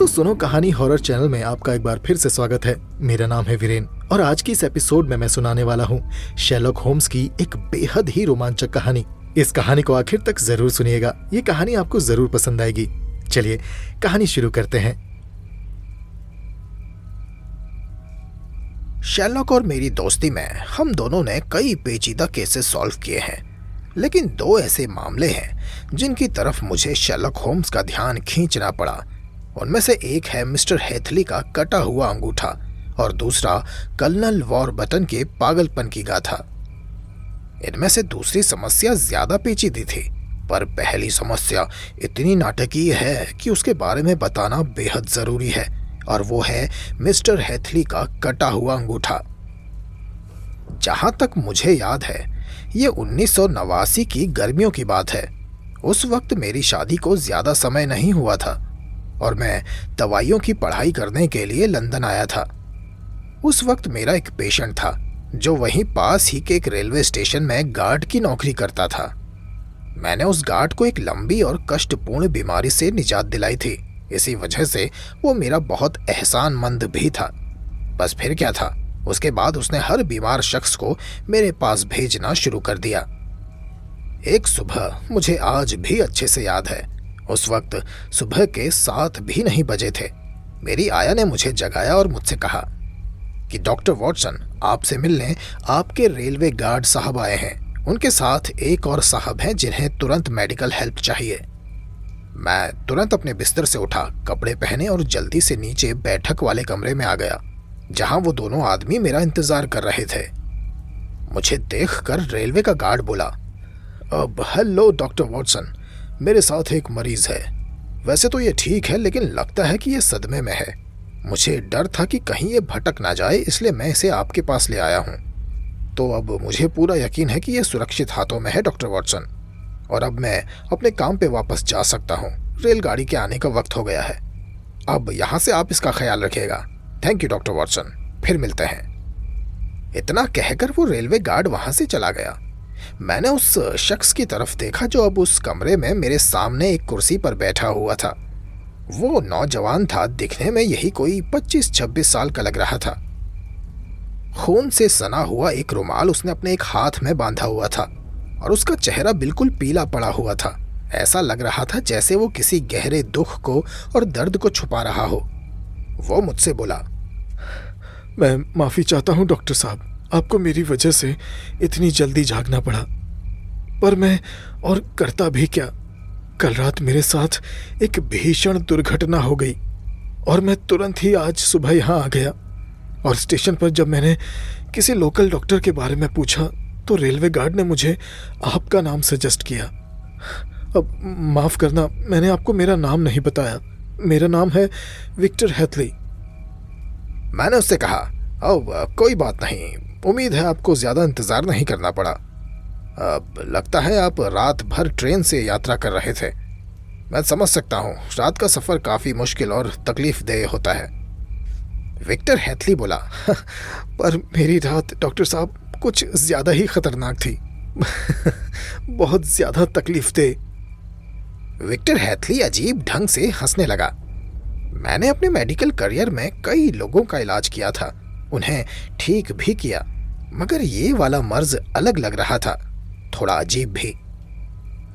दोस्तों सुनो कहानी हॉरर चैनल में आपका एक बार फिर से स्वागत है। मेरा नाम है वीरेन और आज की इस एपिसोड में मैं सुनाने वाला हूँ शेरलॉक होम्स की एक बेहद ही रोमांचक कहानी। इस कहानी को आखिर तक जरूर सुनिएगा, ये कहानी आपको जरूर पसंद आएगी। चलिए कहानी शुरू करते हैं। शेरलॉक और मेरी दोस्ती में हम दोनों ने कई पेचीदा केसेस सॉल्व किए हैं, लेकिन दो ऐसे मामले हैं जिनकी तरफ मुझे शेरलॉक होम्स का ध्यान खींचना पड़ा। उनमें से एक है मिस्टर हेथली का कटा हुआ अंगूठा और दूसरा कर्नल वॉरबटन के पागलपन की गाथा। इनमें से दूसरी समस्या ज्यादा पेचीदी थी, पर पहली समस्या इतनी नाटकीय है कि उसके बारे में बताना बेहद जरूरी है, और वो है मिस्टर हेथली का कटा हुआ अंगूठा। जहां तक मुझे याद है, ये 1989 की गर्मियों की बात है। उस वक्त मेरी शादी को ज्यादा समय नहीं हुआ था और मैं दवाइयों की पढ़ाई करने के लिए लंदन आया था। उस वक्त मेरा एक पेशेंट था जो वहीं पास ही के एक रेलवे स्टेशन में गार्ड की नौकरी करता था। मैंने उस गार्ड को एक लंबी और कष्टपूर्ण बीमारी से निजात दिलाई थी, इसी वजह से वो मेरा बहुत एहसानमंद भी था। बस फिर क्या था, उसके बाद उसने हर बीमार शख्स को मेरे पास भेजना शुरू कर दिया। एक सुबह मुझे आज भी अच्छे से याद है। उस वक्त सुबह के 7 भी नहीं बजे थे। मेरी आया ने मुझे जगाया और मुझसे कहा कि डॉक्टर वॉटसन, आपसे मिलने आपके रेलवे गार्ड साहब आए हैं। उनके साथ एक और साहब हैं जिन्हें तुरंत मेडिकल हेल्प चाहिए। मैं तुरंत अपने बिस्तर से उठा, कपड़े पहने और जल्दी से नीचे बैठक वाले कमरे में आ गया, जहां वो दोनों आदमी मेरा इंतजार कर रहे थे। मुझे देखकर रेलवे का गार्ड बोला, अब हेलो डॉक्टर वॉटसन, मेरे साथ एक मरीज है। वैसे तो ये ठीक है, लेकिन लगता है कि ये सदमे में है। मुझे डर था कि कहीं ये भटक ना जाए, इसलिए मैं इसे आपके पास ले आया हूँ। तो अब मुझे पूरा यकीन है कि ये सुरक्षित हाथों में है डॉक्टर वॉटसन, और अब मैं अपने काम पे वापस जा सकता हूँ। रेलगाड़ी के आने का वक्त हो गया है। अब यहाँ से आप इसका ख्याल रखिएगा। थैंक यू डॉक्टर वॉटसन, फिर मिलते हैं। इतना कहकर वो रेलवे गार्ड वहां से चला गया। मैंने उस शख्स की तरफ देखा जो अब उस कमरे में मेरे सामने एक कुर्सी पर बैठा हुआ था। वो नौजवान था, दिखने में यही कोई 25-26 साल का लग रहा था। खून से सना हुआ एक रुमाल उसने अपने एक हाथ में बांधा हुआ था और उसका चेहरा बिल्कुल पीला पड़ा हुआ था। ऐसा लग रहा था जैसे वो किसी गहरे दुख को और दर्द को छुपा रहा हो। वो मुझसे बोला, मैं माफी चाहता हूं डॉक्टर साहब, आपको मेरी वजह से इतनी जल्दी जागना पड़ा, पर मैं और करता भी क्या। कल रात मेरे साथ एक भीषण दुर्घटना हो गई और मैं तुरंत ही आज सुबह यहाँ आ गया। और स्टेशन पर जब मैंने किसी लोकल डॉक्टर के बारे में पूछा तो रेलवे गार्ड ने मुझे आपका नाम सजेस्ट किया। अब माफ करना, मैंने आपको मेरा नाम नहीं बताया। मेरा नाम है विक्टर हेथली। मैंने उससे कहा, अब कोई बात नहीं, उम्मीद है आपको ज्यादा इंतजार नहीं करना पड़ा। अब लगता है आप रात भर ट्रेन से यात्रा कर रहे थे। मैं समझ सकता हूँ, रात का सफर काफी मुश्किल और तकलीफदेह होता है। विक्टर हेथली बोला, पर मेरी रात डॉक्टर साहब कुछ ज्यादा ही खतरनाक थी। बहुत ज्यादा तकलीफदेह। विक्टर हेथली अजीब ढंग से हंसने लगा। मैंने अपने मेडिकल करियर में कई लोगों का इलाज किया था, उन्हें ठीक भी किया, मगर ये वाला मर्ज अलग लग रहा था, थोड़ा अजीब भी।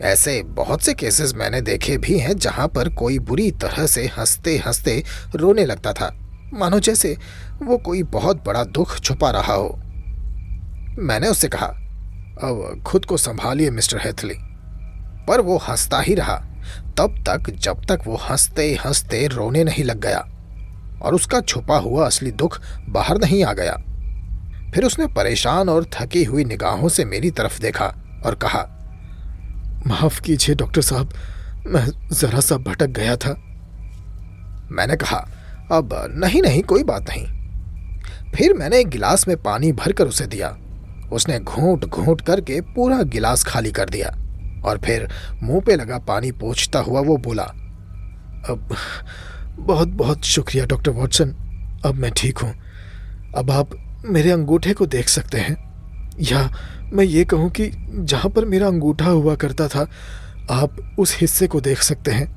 ऐसे बहुत से केसेस मैंने देखे भी हैं जहां पर कोई बुरी तरह से हंसते हंसते रोने लगता था, मानो जैसे वो कोई बहुत बड़ा दुख छुपा रहा हो। मैंने उससे कहा, अब खुद को संभालिए मिस्टर हेथली, पर वो हंसता ही रहा तब तक जब तक वो हंसते हंसते रोने नहीं लग गया और उसका छुपा हुआ असली दुख बाहर नहीं आ गया। फिर उसने परेशान और थकी हुई निगाहों से मेरी तरफ देखा और कहा, माफ कीजिए डॉक्टर साहब, मैं जरा सा भटक गया था। मैंने कहा, अब नहीं कोई बात नहीं। फिर मैंने एक गिलास में पानी भरकर उसे दिया। उसने घूंट घूंट करके पूरा गिलास खाली कर दिया और फिर मुंह पे लगा पानी पोंछता हुआ वो बोला, अब बहुत बहुत शुक्रिया डॉक्टर वॉटसन, अब मैं ठीक हूँ। अब आप मेरे अंगूठे को देख सकते हैं, या मैं ये कहूँ कि जहाँ पर मेरा अंगूठा हुआ करता था, आप उस हिस्से को देख सकते हैं।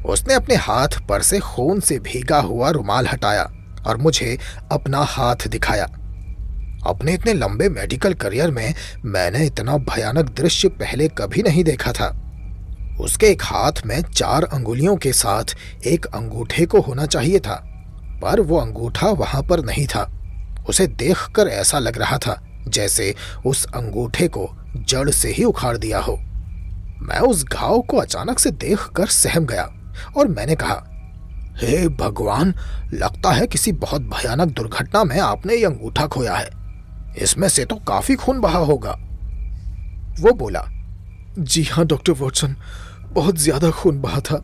उसने अपने हाथ पर से खून से भीगा हुआ रुमाल हटाया और मुझे अपना हाथ दिखाया। अपने इतने लंबे मेडिकल करियर में मैंने इतना भयानक दृश्य पहले कभी नहीं देखा था। उसके एक हाथ में 4 अंगुलियों के साथ एक अंगूठे को होना चाहिए था, पर वो अंगूठा वहां पर नहीं था। उसे देखकर ऐसा लग रहा था जैसे उस अंगूठे को जड़ से ही उखाड़ दिया हो। मैं उस घाव को अचानक से देखकर सहम गया और मैंने कहा, हे भगवान, लगता है किसी बहुत भयानक दुर्घटना में आपने ये अंगूठा खोया है। इसमें से तो काफी खून बहा होगा। वो बोला, जी हाँ डॉक्टर वॉटसन, बहुत ज्यादा खून बहा था।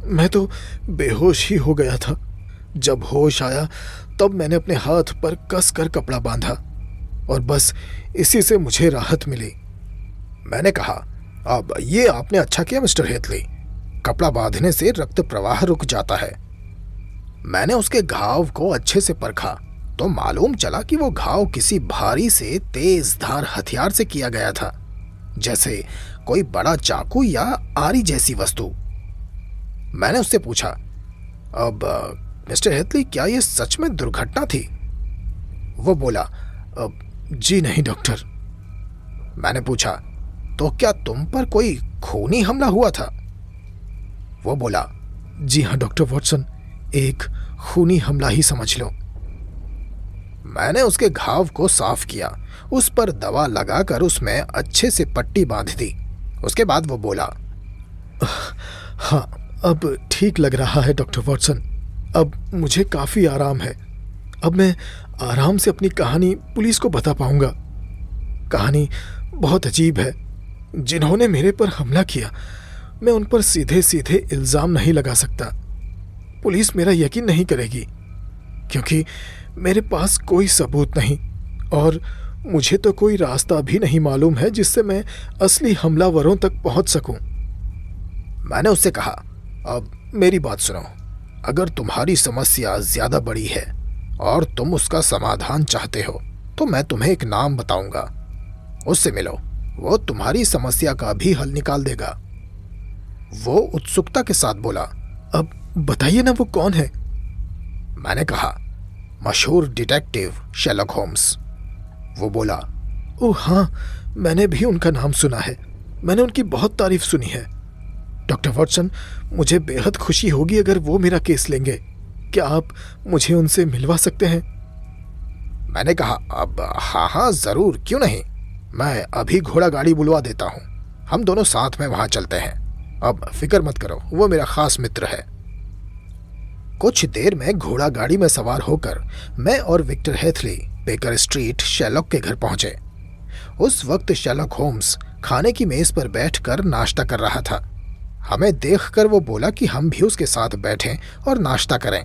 मैं तो बेहोश ही हो गया था। जब होश आया तब मैंने अपने हाथ पर कस कर कपड़ा बांधा और बस इसी से मुझे राहत मिली। मैंने कहा, अब ये आपने अच्छा किया मिस्टर हेथली, कपड़ा बांधने से रक्त प्रवाह रुक जाता है। मैंने उसके घाव को अच्छे से परखा तो मालूम चला कि वो घाव किसी भारी से तेज धार हथियार से किया गया था, जैसे कोई बड़ा चाकू या आरी जैसी वस्तु। मैंने उससे पूछा, अब मिस्टर हेथली, क्या ये सच में दुर्घटना थी? वो बोला, जी नहीं डॉक्टर। मैंने पूछा, तो क्या तुम पर कोई खूनी हमला हुआ था? वो बोला, जी हाँ डॉक्टर वॉटसन, एक खूनी हमला ही समझ लो। मैंने उसके घाव को साफ किया, उस पर दवा लगाकर उसमें अच्छे से पट्टी बांध दी। उसके बाद वो बोला, हाँ, अब ठीक लग रहा है डॉक्टर वॉटसन। अब मुझे काफी आराम है। अब मैं आराम से अपनी कहानी पुलिस को बता पाऊंगा। कहानी बहुत अजीब है। जिन्होंने मेरे पर हमला किया, मैं उन पर सीधे सीधे इल्जाम नहीं लगा सकता। पुलिस मेरा यकीन नहीं करेगी क्योंकि मेरे पास कोई सबूत नहीं और मुझे तो कोई रास्ता भी नहीं मालूम है जिससे मैं असली हमलावरों तक पहुंच सकूं। मैंने उससे कहा, अब मेरी बात सुनो। अगर तुम्हारी समस्या ज्यादा बड़ी है और तुम उसका समाधान चाहते हो तो मैं तुम्हें एक नाम बताऊंगा, उससे मिलो। वो तुम्हारी समस्या का भी हल निकाल देगा। वो उत्सुकता के साथ बोला, अब बताइए ना, वो कौन है? मैंने कहा, मशहूर डिटेक्टिव शेरलॉक होम्स। वो बोला, ओह हाँ, मैंने भी उनका नाम सुना है। मैंने उनकी बहुत तारीफ सुनी है। डॉक्टर वॉटसन, मुझे बेहद खुशी होगी अगर वो मेरा केस लेंगे। क्या आप मुझे उनसे मिलवा सकते हैं? मैंने कहा, अब हाँ जरूर, क्यों नहीं। मैं अभी घोड़ा गाड़ी बुलवा देता हूँ, हम दोनों साथ में वहां चलते हैं। अब फिक्र मत करो, वो मेरा खास मित्र है। कुछ देर में घोड़ा गाड़ी में सवार होकर मैं और विक्टर हेथली बेकर स्ट्रीट शेरलॉक के घर पहुंचे। उस वक्त शेरलॉक होम्स खाने की मेज पर बैठकर नाश्ता कर रहा था। हमें देखकर वो बोला कि हम भी उसके साथ बैठें और नाश्ता करें।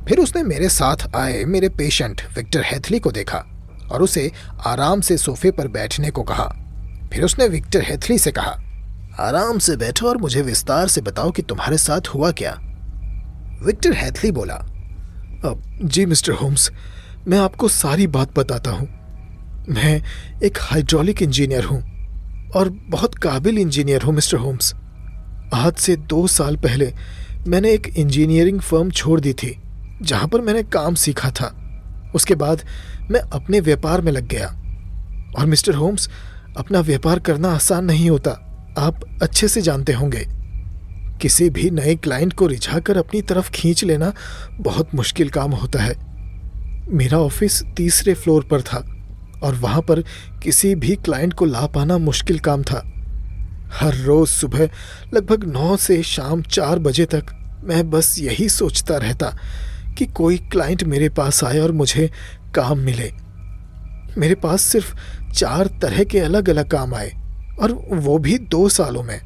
फिर उसने मेरे साथ आए मेरे पेशेंट विक्टर हेथली को देखा और उसे आराम से सोफे पर बैठने को कहा। फिर उसने विक्टर हेथली से कहा, आराम से बैठो और मुझे विस्तार से बताओ कि तुम्हारे साथ हुआ क्या। विक्टर हेथली बोला, अब जी मिस्टर होम्स, मैं आपको सारी बात बताता हूँ। मैं एक हाइड्रोलिक इंजीनियर हूँ और बहुत काबिल इंजीनियर हूँ मिस्टर होम्स। आज से 2 साल पहले मैंने एक इंजीनियरिंग फर्म छोड़ दी थी जहाँ पर मैंने काम सीखा था। उसके बाद मैं अपने व्यापार में लग गया। और मिस्टर होम्स, अपना व्यापार करना आसान नहीं होता, आप अच्छे से जानते होंगे। किसी भी नए क्लाइंट को रिझाकर अपनी तरफ खींच लेना बहुत मुश्किल काम होता है। मेरा ऑफिस 3रे फ्लोर पर था और वहाँ पर किसी भी क्लाइंट को ला पाना मुश्किल काम था। हर रोज सुबह लगभग 9 से शाम 4 बजे तक मैं बस यही सोचता रहता कि कोई क्लाइंट मेरे पास आए और मुझे काम मिले। मेरे पास सिर्फ 4 तरह के अलग अलग काम आए और वो भी 2 सालों में।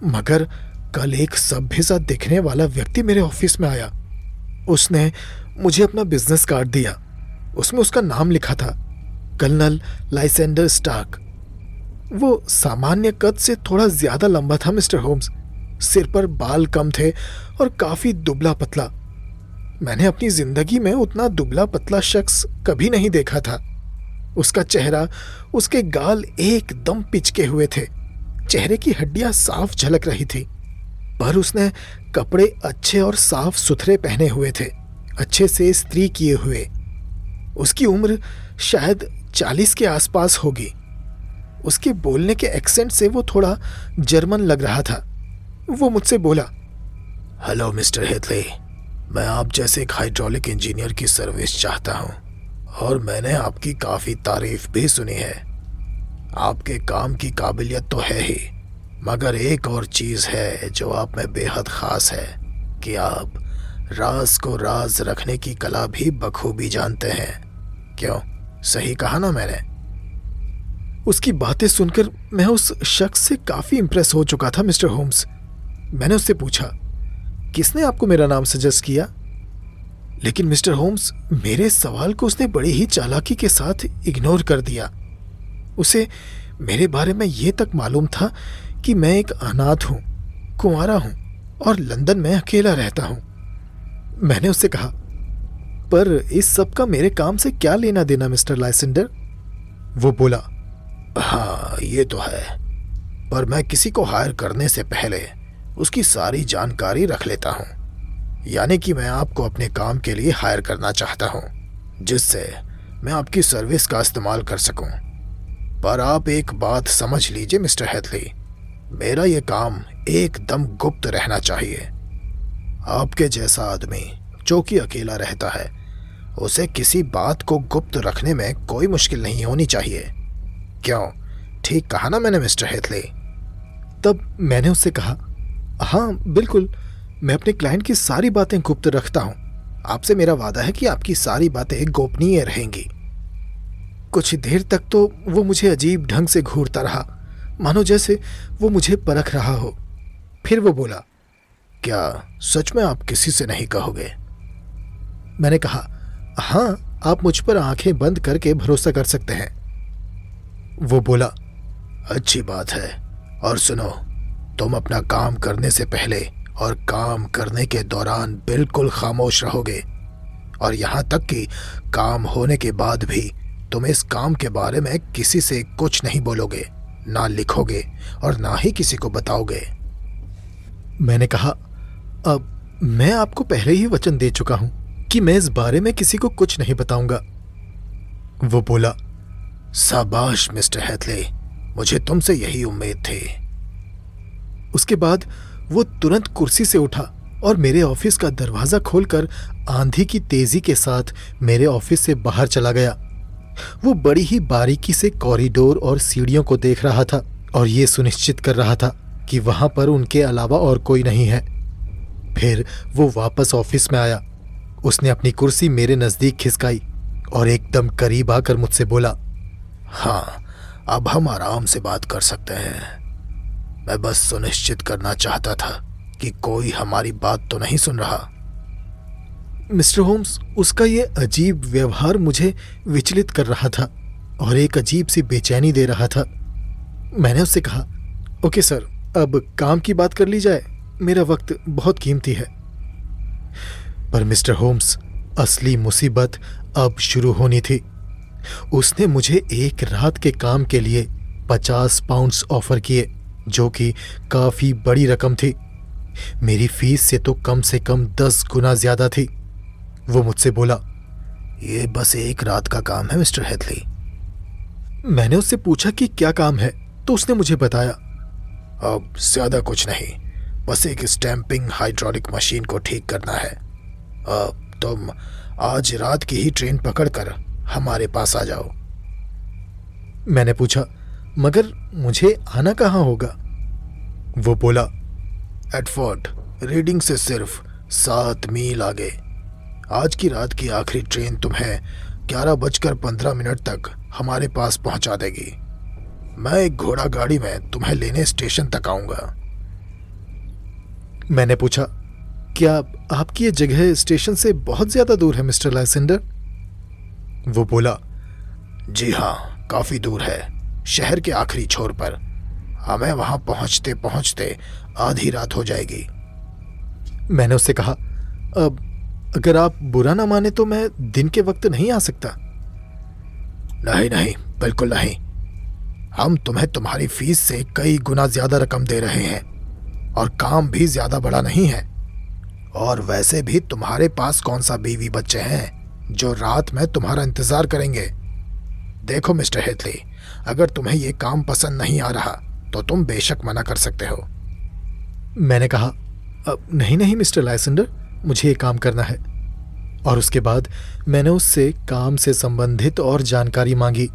मगर कल एक सभ्य सा दिखने वाला व्यक्ति मेरे ऑफिस में आया। उसने मुझे अपना बिजनेस कार्ड दिया। उसमें उसका नाम लिखा था, कर्नल लाइसेंडर स्टार्क। वो सामान्य कद से थोड़ा ज्यादा लंबा था मिस्टर होम्स। सिर पर बाल कम थे और काफी दुबला पतला। मैंने अपनी जिंदगी में उतना दुबला पतला शख्स कभी नहीं देखा था। उसका चेहरा, उसके गाल एकदम पिचके हुए थे। चेहरे की हड्डियां साफ झलक रही थी। पर उसने कपड़े अच्छे और साफ सुथरे पहने हुए थे, अच्छे से इस्त्री किए हुए। उसकी उम्र शायद 40 के आसपास होगी। उसके बोलने के एक्सेंट से वो थोड़ा जर्मन लग रहा था। वो मुझसे बोला, हेलो मिस्टर हेथले, मैं आप जैसे एक हाइड्रोलिक इंजीनियर की सर्विस चाहता हूँ और मैंने आपकी काफ़ी तारीफ भी सुनी है। आपके काम की काबिलियत तो है ही, मगर एक और चीज़ है जो आप में बेहद ख़ास है कि आप राज को राज रखने की कला भी बखूबी जानते हैं। क्यों, सही कहा ना मैंने? उसकी बातें सुनकर मैं उस शख्स से काफ़ी इम्प्रेस हो चुका था मिस्टर होम्स। मैंने उससे पूछा, किसने आपको मेरा नाम सजेस्ट किया? लेकिन मिस्टर होम्स, मेरे सवाल को उसने बड़ी ही चालाकी के साथ इग्नोर कर दिया। उसे मेरे बारे में ये तक मालूम था कि मैं एक अनाथ हूं, कुंवारा हूं और लंदन में अकेला रहता हूं। मैंने उससे कहा, पर इस सब का मेरे काम से क्या लेना देना मिस्टर लाइसेंडर? वो बोला, हाँ ये तो है, पर मैं किसी को हायर करने से पहले उसकी सारी जानकारी रख लेता हूँ। यानी कि मैं आपको अपने काम के लिए हायर करना चाहता हूँ, जिससे मैं आपकी सर्विस का इस्तेमाल कर सकूँ। पर आप एक बात समझ लीजिए मिस्टर हेथली, मेरा ये काम एकदम गुप्त रहना चाहिए। आपके जैसा आदमी जो कि अकेला रहता है, उसे किसी बात को गुप्त रखने में कोई मुश्किल नहीं होनी चाहिए। क्यों, ठीक कहा ना मैंने मिस्टर हेथली? तब मैंने उससे कहा, हाँ बिल्कुल, मैं अपने क्लाइंट की सारी बातें गुप्त रखता हूँ। आपसे मेरा वादा है कि आपकी सारी बातें गोपनीय रहेंगी। कुछ देर तक तो वो मुझे अजीब ढंग से घूरता रहा, मानो जैसे वो मुझे परख रहा हो। फिर वो बोला, क्या सच में आप किसी से नहीं कहोगे? मैंने कहा, हाँ, आप मुझ पर आंखें बंद करके भरोसा कर सकते हैं। वो बोला, अच्छी बात है। और सुनो, तुम अपना काम करने से पहले और काम करने के दौरान बिल्कुल खामोश रहोगे, और यहाँ तक कि काम होने के बाद भी तुम इस काम के बारे में किसी से कुछ नहीं बोलोगे, ना लिखोगे और ना ही किसी को बताओगे। मैंने कहा, अब मैं आपको पहले ही वचन दे चुका हूं कि मैं इस बारे में किसी को कुछ नहीं बताऊंगा। वो बोला, शाबाश मिस्टर हेथले, मुझे तुमसे यही उम्मीद थी। उसके बाद वो तुरंत कुर्सी से उठा और मेरे ऑफिस का दरवाजा खोलकर आंधी की तेजी के साथ मेरे ऑफिस से बाहर चला गया। वो बड़ी ही बारीकी से कॉरिडोर और सीढ़ियों को देख रहा था और ये सुनिश्चित कर रहा था कि वहां पर उनके अलावा और कोई नहीं है। फिर वो वापस ऑफिस में आया। उसने अपनी कुर्सी मेरे नजदीक खिसकाई और एकदम करीब आकर मुझसे बोला, हाँ, अब हम आराम से बात कर सकते हैं। मैं बस सुनिश्चित करना चाहता था कि कोई हमारी बात तो नहीं सुन रहा। मिस्टर होम्स, उसका ये अजीब व्यवहार मुझे विचलित कर रहा था और एक अजीब सी बेचैनी दे रहा था। मैंने उससे कहा, ओके सर, अब काम की बात कर ली जाए, मेरा वक्त बहुत कीमती है। पर मिस्टर होम्स, असली मुसीबत अब शुरू होनी थी। उसने मुझे एक रात के काम के लिए 50 पाउंड्स ऑफर किए, जो कि काफी बड़ी रकम थी। मेरी फीस से तो कम से कम 10 गुना ज्यादा थी। वो मुझसे बोला, ये बस एक रात का काम है मिस्टर हेथली। मैंने उससे पूछा कि क्या काम है, तो उसने मुझे बताया, अब ज्यादा कुछ नहीं, बस एक स्टैंपिंग हाइड्रोलिक मशीन को ठीक करना है। अब तुम आज रात की ही ट्रेन पकड़कर हमारे पास आ जाओ। मैंने पूछा, मगर मुझे आना कहाँ होगा? वो बोला, एडफोर्ड, रीडिंग से सिर्फ 7 मील आगे। आज की रात की आखिरी ट्रेन तुम्हें 11:15 तक हमारे पास पहुंचा देगी। मैं एक घोड़ा गाड़ी में तुम्हें लेने स्टेशन तक आऊंगा। मैंने पूछा, क्या आपकी ये जगह स्टेशन से बहुत ज्यादा दूर है मिस्टर लाइसेंडर? वो बोला, जी हाँ, काफी दूर है, शहर के आखिरी छोर पर। हमें वहां पहुंचते पहुंचते आधी रात हो जाएगी। मैंने उससे कहा, अब अगर आप बुरा ना माने तो मैं दिन के वक्त नहीं आ सकता। नहीं नहीं, बिल्कुल नहीं। हम तुम्हें तुम्हारी फीस से कई गुना ज्यादा रकम दे रहे हैं और काम भी ज्यादा बड़ा नहीं है। और वैसे भी तुम्हारे पास कौन सा बीवी बच्चे हैं जो रात में तुम्हारा इंतजार करेंगे। देखो मिस्टर हेथली, अगर तुम्हें यह काम पसंद नहीं आ रहा तो तुम बेशक मना कर सकते हो। मैंने कहा, नहीं नहीं मिस्टर लाइसेंडर, मुझे ये काम करना है। और उसके बाद मैंने उससे काम से संबंधित और जानकारी मांगी।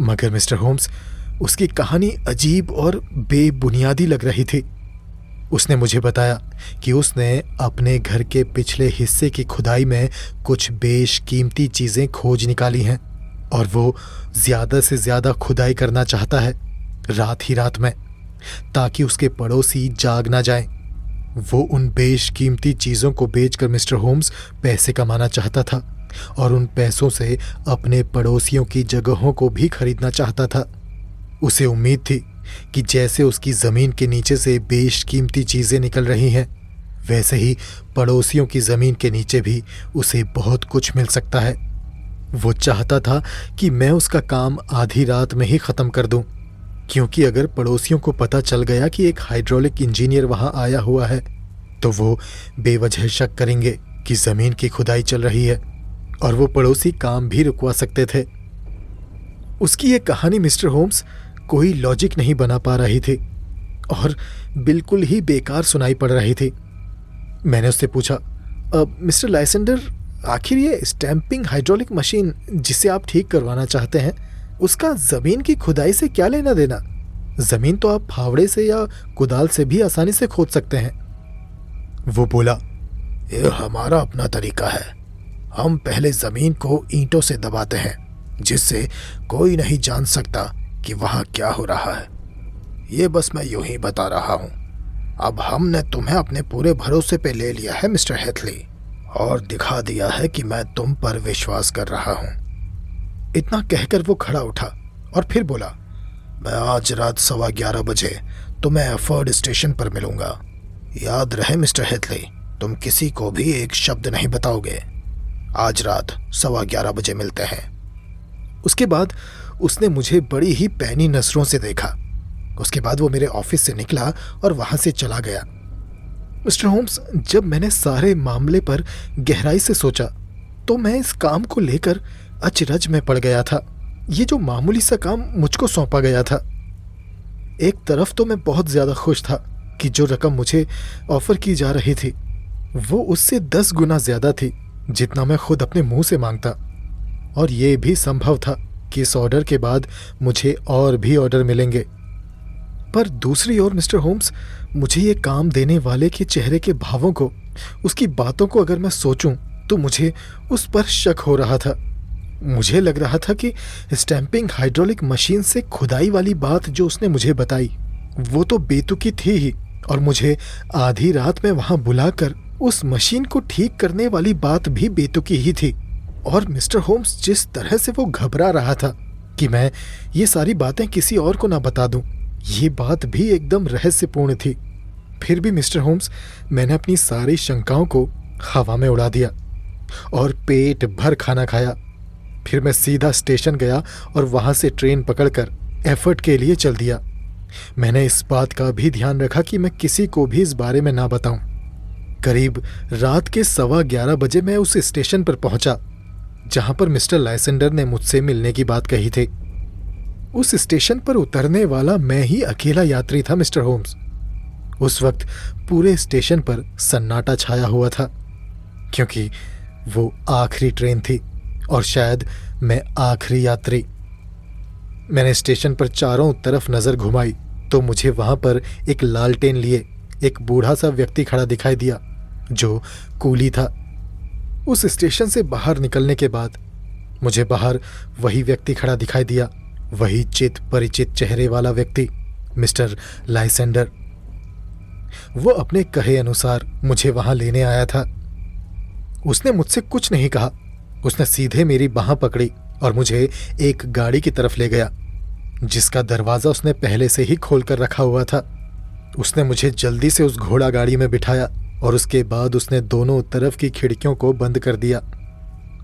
मगर मिस्टर होम्स, उसकी कहानी अजीब और बेबुनियादी लग रही थी। उसने मुझे बताया कि उसने अपने घर के पिछले हिस्से की खुदाई में कुछ बेशकीमती चीज़ें खोज निकाली हैं और वो ज़्यादा से ज़्यादा खुदाई करना चाहता है रात ही रात में, ताकि उसके पड़ोसी जाग ना जाएं। वो उन बेशकीमती चीज़ों को बेचकर मिस्टर होम्स पैसे कमाना चाहता था और उन पैसों से अपने पड़ोसियों की जगहों को भी खरीदना चाहता था। उसे उम्मीद थी कि जैसे उसकी ज़मीन के नीचे से बेशकीमती चीज़ें निकल रही हैं, वैसे ही पड़ोसियों की ज़मीन के नीचे भी उसे बहुत कुछ मिल सकता है। वो चाहता था कि मैं उसका काम आधी रात में ही ख़त्म कर दूं, क्योंकि अगर पड़ोसियों को पता चल गया कि एक हाइड्रोलिक इंजीनियर वहां आया हुआ है तो वो बेवजह शक करेंगे कि ज़मीन की खुदाई चल रही है और वो पड़ोसी काम भी रुकवा सकते थे। उसकी ये कहानी मिस्टर होम्स कोई लॉजिक नहीं बना पा रही थी और बिल्कुल ही बेकार सुनाई पड़ रही थी। मैंने उससे पूछा, मिस्टर लाइसेंडर, आखिर ये स्टैंपिंग हाइड्रोलिक मशीन जिसे आप ठीक करवाना चाहते हैं, उसका ज़मीन की खुदाई से क्या लेना देना? ज़मीन तो आप फावड़े से या कुदाल से भी आसानी से खोद सकते हैं। वो बोला, ये हमारा अपना तरीका है। हम पहले ज़मीन को ईंटों से दबाते हैं, जिससे कोई नहीं जान सकता कि वहाँ क्या हो रहा है। ये बस मैं यूं ही बता रहा हूँ। अब हमने तुम्हें अपने पूरे भरोसे पे ले लिया है मिस्टर हेथली, और दिखा दिया है कि मैं तुम पर विश्वास कर रहा हूँ। इतना कहकर वो खड़ा उठा और फिर बोला, मैं आज रात 11:15 बजे तुम्हें एफर्ड स्टेशन पर मिलूंगा। याद रहे मिस्टर हेथली, तुम किसी को भी एक शब्द नहीं बताओगे। आज रात 11:15 बजे मिलते हैं। उसके बाद उसने मुझे बड़ी ही पैनी नजरों से देखा। उसके बाद वो मेरे ऑफिस से निकला और वहां से चला गया। मिस्टर होम्स, जब मैंने सारे मामले पर गहराई से सोचा तो मैं इस काम को लेकर अचरज में पड़ गया था। ये जो मामूली सा काम मुझको सौंपा गया था, एक तरफ तो मैं बहुत ज्यादा खुश था कि जो रकम मुझे ऑफर की जा रही थी वो उससे 10 गुना ज्यादा थी जितना मैं खुद अपने मुंह से मांगता, और ये भी संभव था कि इस ऑर्डर के बाद मुझे और भी ऑर्डर मिलेंगे। पर दूसरी ओर मिस्टर होम्स, मुझे ये काम देने वाले के चेहरे के भावों को, उसकी बातों को अगर मैं सोचूं तो मुझे उस पर शक हो रहा था। मुझे लग रहा था कि स्टैंपिंग हाइड्रोलिक मशीन से खुदाई वाली बात जो उसने मुझे बताई वो तो बेतुकी थी ही, और मुझे आधी रात में वहां बुलाकर उस मशीन को ठीक करने वाली बात भी बेतुकी ही थी। और मिस्टर होम्स जिस तरह से वो घबरा रहा था कि मैं ये सारी बातें किसी और को ना बता दूं, ये बात भी एकदम रहस्यपूर्ण थी। फिर भी मिस्टर होम्स, मैंने अपनी सारी शंकाओं को हवा में उड़ा दिया और पेट भर खाना खाया। फिर मैं सीधा स्टेशन गया और वहां से ट्रेन पकड़कर एफर्ट के लिए चल दिया। मैंने इस बात का भी ध्यान रखा कि मैं किसी को भी इस बारे में ना बताऊं। करीब रात के 11:15 बजे मैं उस स्टेशन पर पहुंचा जहां पर मिस्टर लाइसेंडर ने मुझसे मिलने की बात कही थी। उस स्टेशन पर उतरने वाला मैं ही अकेला यात्री था मिस्टर होम्स। उस वक्त पूरे स्टेशन पर सन्नाटा छाया हुआ था, क्योंकि वो आखिरी ट्रेन थी और शायद मैं आखिरी यात्री। मैंने स्टेशन पर चारों तरफ नजर घुमाई तो मुझे वहां पर एक लालटेन लिए एक बूढ़ा सा व्यक्ति खड़ा दिखाई दिया जो कूली था। उस स्टेशन से बाहर निकलने के बाद मुझे बाहर वही व्यक्ति खड़ा दिखाई दिया, वही चित परिचित चेहरे वाला व्यक्ति, मिस्टर लाइसेंडर। वो अपने कहे अनुसार मुझे वहां लेने आया था। उसने मुझसे कुछ नहीं कहा। उसने सीधे मेरी बाह पकड़ी और मुझे एक गाड़ी की तरफ ले गया जिसका दरवाजा उसने पहले से ही खोल कर रखा हुआ था। उसने मुझे जल्दी से उस घोड़ा गाड़ी में बिठाया और उसके बाद उसने दोनों तरफ की खिड़कियों को बंद कर दिया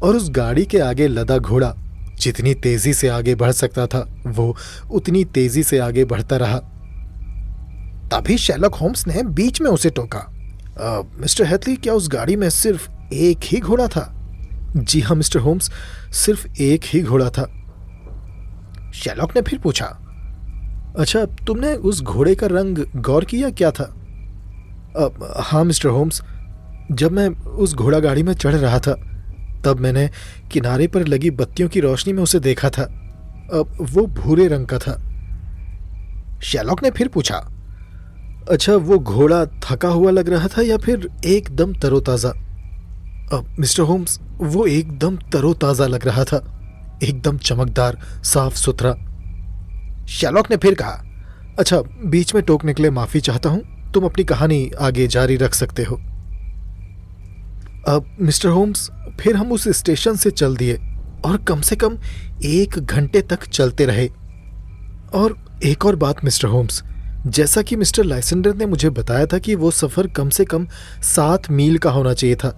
और उस गाड़ी के आगे लदा घोड़ा जितनी तेजी से आगे बढ़ सकता था वो उतनी तेजी से आगे बढ़ता रहा। तभी शेरलॉक होम्स ने बीच में उसे टोका। मिस्टर हैथली, क्या उस गाड़ी में सिर्फ एक ही घोड़ा था? जी हाँ मिस्टर होम्स, सिर्फ एक ही घोड़ा था। शेरलॉक ने फिर पूछा, अच्छा, तुमने उस घोड़े का रंग गौर किया क्या था? हाँ मिस्टर होम्स, जब मैं उस घोड़ा गाड़ी में चढ़ रहा था तब मैंने किनारे पर लगी बत्तियों की रोशनी में उसे देखा था। वो भूरे रंग का था। शेरलॉक ने फिर पूछा, अच्छा, वो घोड़ा थका हुआ लग रहा था या फिर एकदम तरोताज़ा? मिस्टर होम्स, वो एकदम तरोताज़ा लग रहा था, एकदम चमकदार, साफ सुथरा। शेरलॉक ने फिर कहा, अच्छा, बीच में टोकने के लिए माफ़ी चाहता हूँ, तुम अपनी कहानी आगे जारी रख सकते हो। अब मिस्टर होम्स, फिर हम उस स्टेशन से चल दिए और कम से कम 1 घंटे तक चलते रहे। और एक और बात मिस्टर होम्स, जैसा कि मिस्टर लाइसेंडर ने मुझे बताया था कि वो सफ़र कम से कम 7 मील का होना चाहिए था,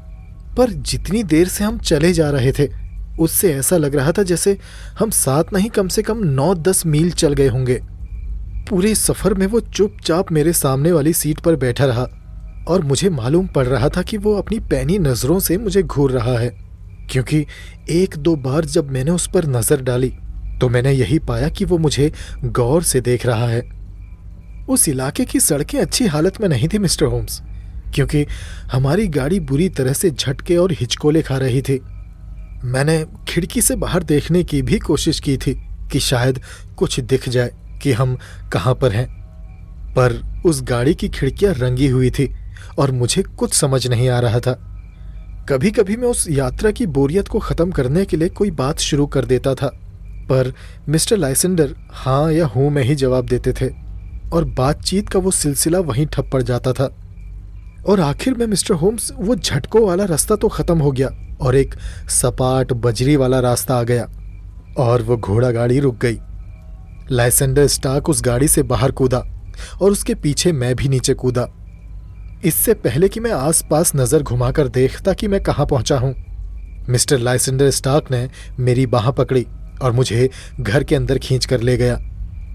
पर जितनी देर से हम चले जा रहे थे उससे ऐसा लग रहा था जैसे हम 7 नहीं, कम से कम 9-10 मील चल गए होंगे। पूरे सफ़र में वो चुपचाप मेरे सामने वाली सीट पर बैठा रहा और मुझे मालूम पड़ रहा था कि वो अपनी पैनी नज़रों से मुझे घूर रहा है, क्योंकि 1-2 बार जब मैंने उस पर नज़र डाली तो मैंने यही पाया कि वो मुझे गौर से देख रहा है। उस इलाके की सड़कें अच्छी हालत में नहीं थी मिस्टर होम्स, क्योंकि हमारी गाड़ी बुरी तरह से झटके और हिचकोले खा रही थी। मैंने खिड़की से बाहर देखने की भी कोशिश की थी कि शायद कुछ दिख जाए कि हम कहाँ पर हैं, पर उस गाड़ी की खिड़कियाँ रंगी हुई थी और मुझे कुछ समझ नहीं आ रहा था। कभी कभी मैं उस यात्रा की बोरियत को ख़त्म करने के लिए कोई बात शुरू कर देता था, पर मिस्टर लाइसेंडर हाँ या हूँ में ही जवाब देते थे और बातचीत का वो सिलसिला वहीं ठप पड़ जाता था। और आखिर में मिस्टर होम्स, वो झटकों वाला रास्ता तो ख़त्म हो गया और एक सपाट बजरी वाला रास्ता आ गया और वो घोड़ा गाड़ी रुक गई। लाइसेंडर स्टार्क उस गाड़ी से बाहर कूदा और उसके पीछे मैं भी नीचे कूदा, इससे पहले कि मैं आसपास नज़र घुमाकर देखता कि मैं कहाँ पहुँचा हूँ। मिस्टर लाइसेंडर स्टार्क ने मेरी बाँह पकड़ी और मुझे घर के अंदर खींच कर ले गया,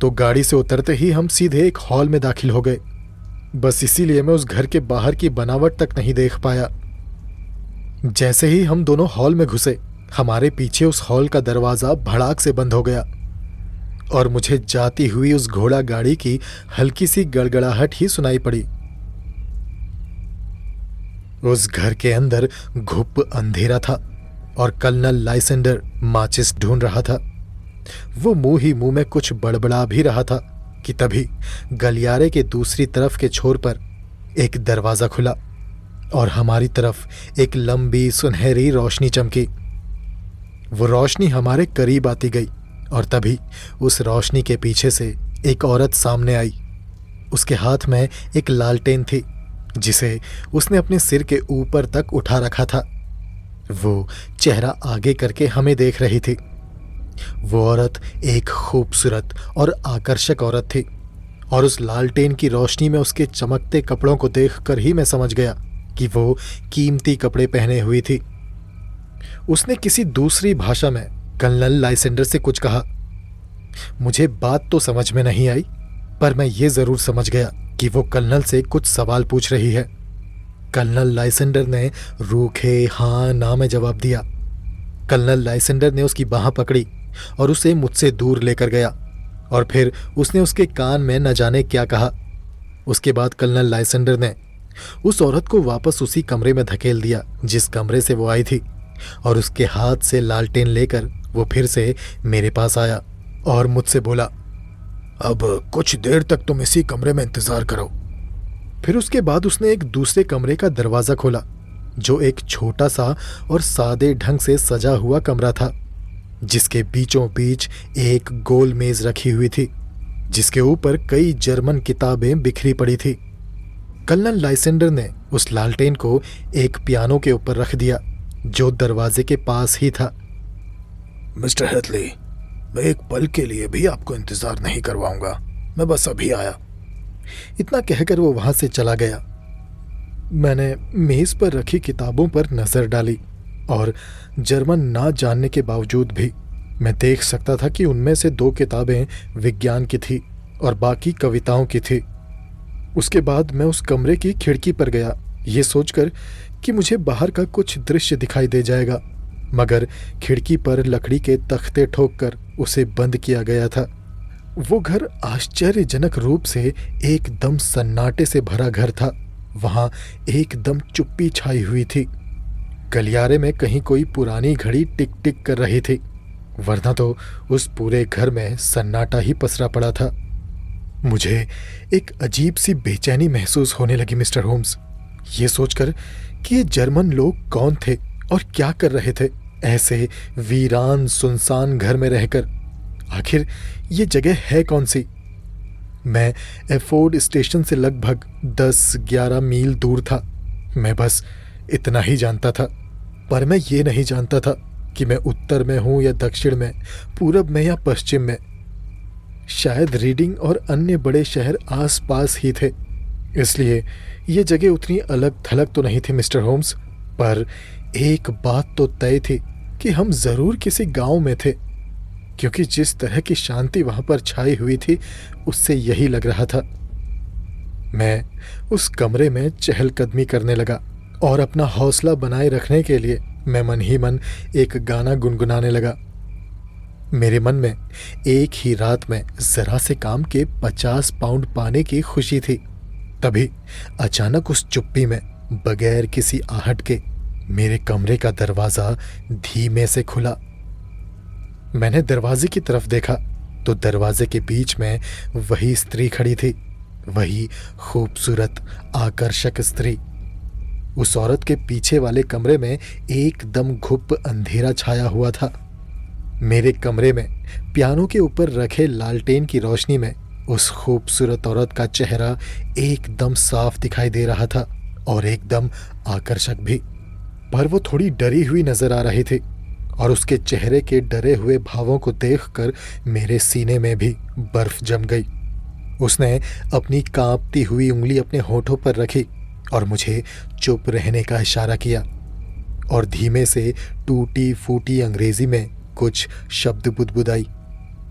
तो गाड़ी से उतरते ही हम सीधे एक हॉल में दाखिल हो गए। बस इसीलिए मैं उस घर के बाहर की बनावट तक नहीं देख पाया। जैसे ही हम दोनों हॉल में घुसे, हमारे पीछे उस हॉल का दरवाज़ा भड़ाक से बंद हो गया और मुझे जाती हुई उस घोड़ा गाड़ी की हल्की सी गड़गड़ाहट ही सुनाई पड़ी। उस घर के अंदर घुप अंधेरा था और कर्नल लाइसेंडर माचिस ढूंढ रहा था। वो मुंह ही मुंह में कुछ बड़बड़ा भी रहा था कि तभी गलियारे के दूसरी तरफ के छोर पर एक दरवाज़ा खुला और हमारी तरफ एक लंबी सुनहरी रोशनी चमकी। वो रोशनी हमारे करीब आती गई और तभी उस रोशनी के पीछे से एक औरत सामने आई। उसके हाथ में एक लालटेन थी जिसे उसने अपने सिर के ऊपर तक उठा रखा था। वो चेहरा आगे करके हमें देख रही थी। वो औरत एक खूबसूरत और आकर्षक औरत थी और उस लालटेन की रोशनी में उसके चमकते कपड़ों को देखकर ही मैं समझ गया कि वो कीमती कपड़े पहने हुई थी। उसने किसी दूसरी भाषा में कर्नल लाइसेंडर से कुछ कहा। मुझे बात तो समझ में नहीं आई, पर मैं ये ज़रूर समझ गया कि वो कर्नल से कुछ सवाल पूछ रही है। कर्नल लाइसेंडर ने रूखे हाँ ना में जवाब दिया। कर्नल लाइसेंडर ने उसकी बाँह पकड़ी और उसे मुझसे दूर लेकर गया और फिर उसने उसके कान में न जाने क्या कहा। उसके बाद कर्नल लाइसेंडर ने उस औरत को वापस उसी कमरे में धकेल दिया जिस कमरे से वो आई थी और उसके हाथ से लालटेन लेकर वो फिर से मेरे पास आया और मुझसे बोला, अब कुछ देर तक तुम इसी कमरे में इंतजार करो। फिर उसके बाद उसने एक दूसरे कमरे का दरवाज़ा खोला जो एक छोटा सा और सादे ढंग से सजा हुआ कमरा था, जिसके बीचों बीच एक गोल मेज रखी हुई थी जिसके ऊपर कई जर्मन किताबें बिखरी पड़ी थी। कर्नल लाइसेंडर ने उस लालटेन को एक पियानो के ऊपर रख दिया जो दरवाजे के पास ही था। मिस्टर हैथली, मैं एक पल के लिए भी आपको इंतजार नहीं करवाऊंगा, मैं बस अभी आया। इतना कहकर वो वहां से चला गया। मैंने मेज पर रखी किताबों पर नजर डाली और जर्मन ना जानने के बावजूद भी मैं देख सकता था कि उनमें से 2 किताबें विज्ञान की थी और बाकी कविताओं की थी। उसके बाद मैं उस कमरे की खिड़की पर गया, ये सोचकर कि मुझे बाहर का कुछ दृश्य दिखाई दे जाएगा, मगर खिड़की पर लकड़ी के तख्ते ठोककर उसे बंद किया गया था। वो घर आश्चर्यजनक रूप से एकदम सन्नाटे से भरा घर था। वहां एकदम चुप्पी छाई हुई थी। गलियारे में कहीं कोई पुरानी घड़ी टिक टिक कर रही थी, वरना तो उस पूरे घर में सन्नाटा ही पसरा पड़ा था। मुझे एक अजीब सी बेचैनी महसूस होने लगी मिस्टर होम्स, ये सोचकर कि ये जर्मन लोग कौन थे और क्या कर रहे थे ऐसे वीरान सुनसान घर में रहकर। आखिर ये जगह है कौन सी? मैं एफोर्ड स्टेशन से लगभग 10-11 मील दूर था। मैं बस इतना ही जानता था, पर मैं ये नहीं जानता था कि मैं उत्तर में हूं या दक्षिण में, पूरब में या पश्चिम में। शायद रीडिंग और अन्य बड़े शहर आसपास ही थे, इसलिए ये जगह उतनी अलग थलग तो नहीं थी मिस्टर होम्स। पर एक बात तो तय थी कि हम जरूर किसी गांव में थे, क्योंकि जिस तरह की शांति वहां पर छाई हुई थी उससे यही लग रहा था। मैं उस कमरे में चहलकदमी करने लगा और अपना हौसला बनाए रखने के लिए मैं मन ही मन एक गाना गुनगुनाने लगा। मेरे मन में एक ही रात में जरा से काम के 50 पाउंड पाने की खुशी थी। तभी अचानक उस चुप्पी में बगैर किसी आहट के मेरे कमरे का दरवाजा धीमे से खुला। मैंने दरवाजे की तरफ देखा तो दरवाजे के बीच में वही स्त्री खड़ी थी, वही खूबसूरत आकर्षक स्त्री। उस औरत के पीछे वाले कमरे में एकदम घुप अंधेरा छाया हुआ था। मेरे कमरे में पियानो के ऊपर रखे लालटेन की रोशनी में उस खूबसूरत औरत का चेहरा एकदम साफ दिखाई दे रहा था और एकदम आकर्षक भी। पर वो थोड़ी डरी हुई नजर आ रही थी और उसके चेहरे के डरे हुए भावों को देखकर मेरे सीने में भी बर्फ जम गई। उसने अपनी कांपती हुई उंगली अपने होठों पर रखी और मुझे चुप रहने का इशारा किया और धीमे से टूटी फूटी अंग्रेजी में कुछ शब्द बुदबुदाई।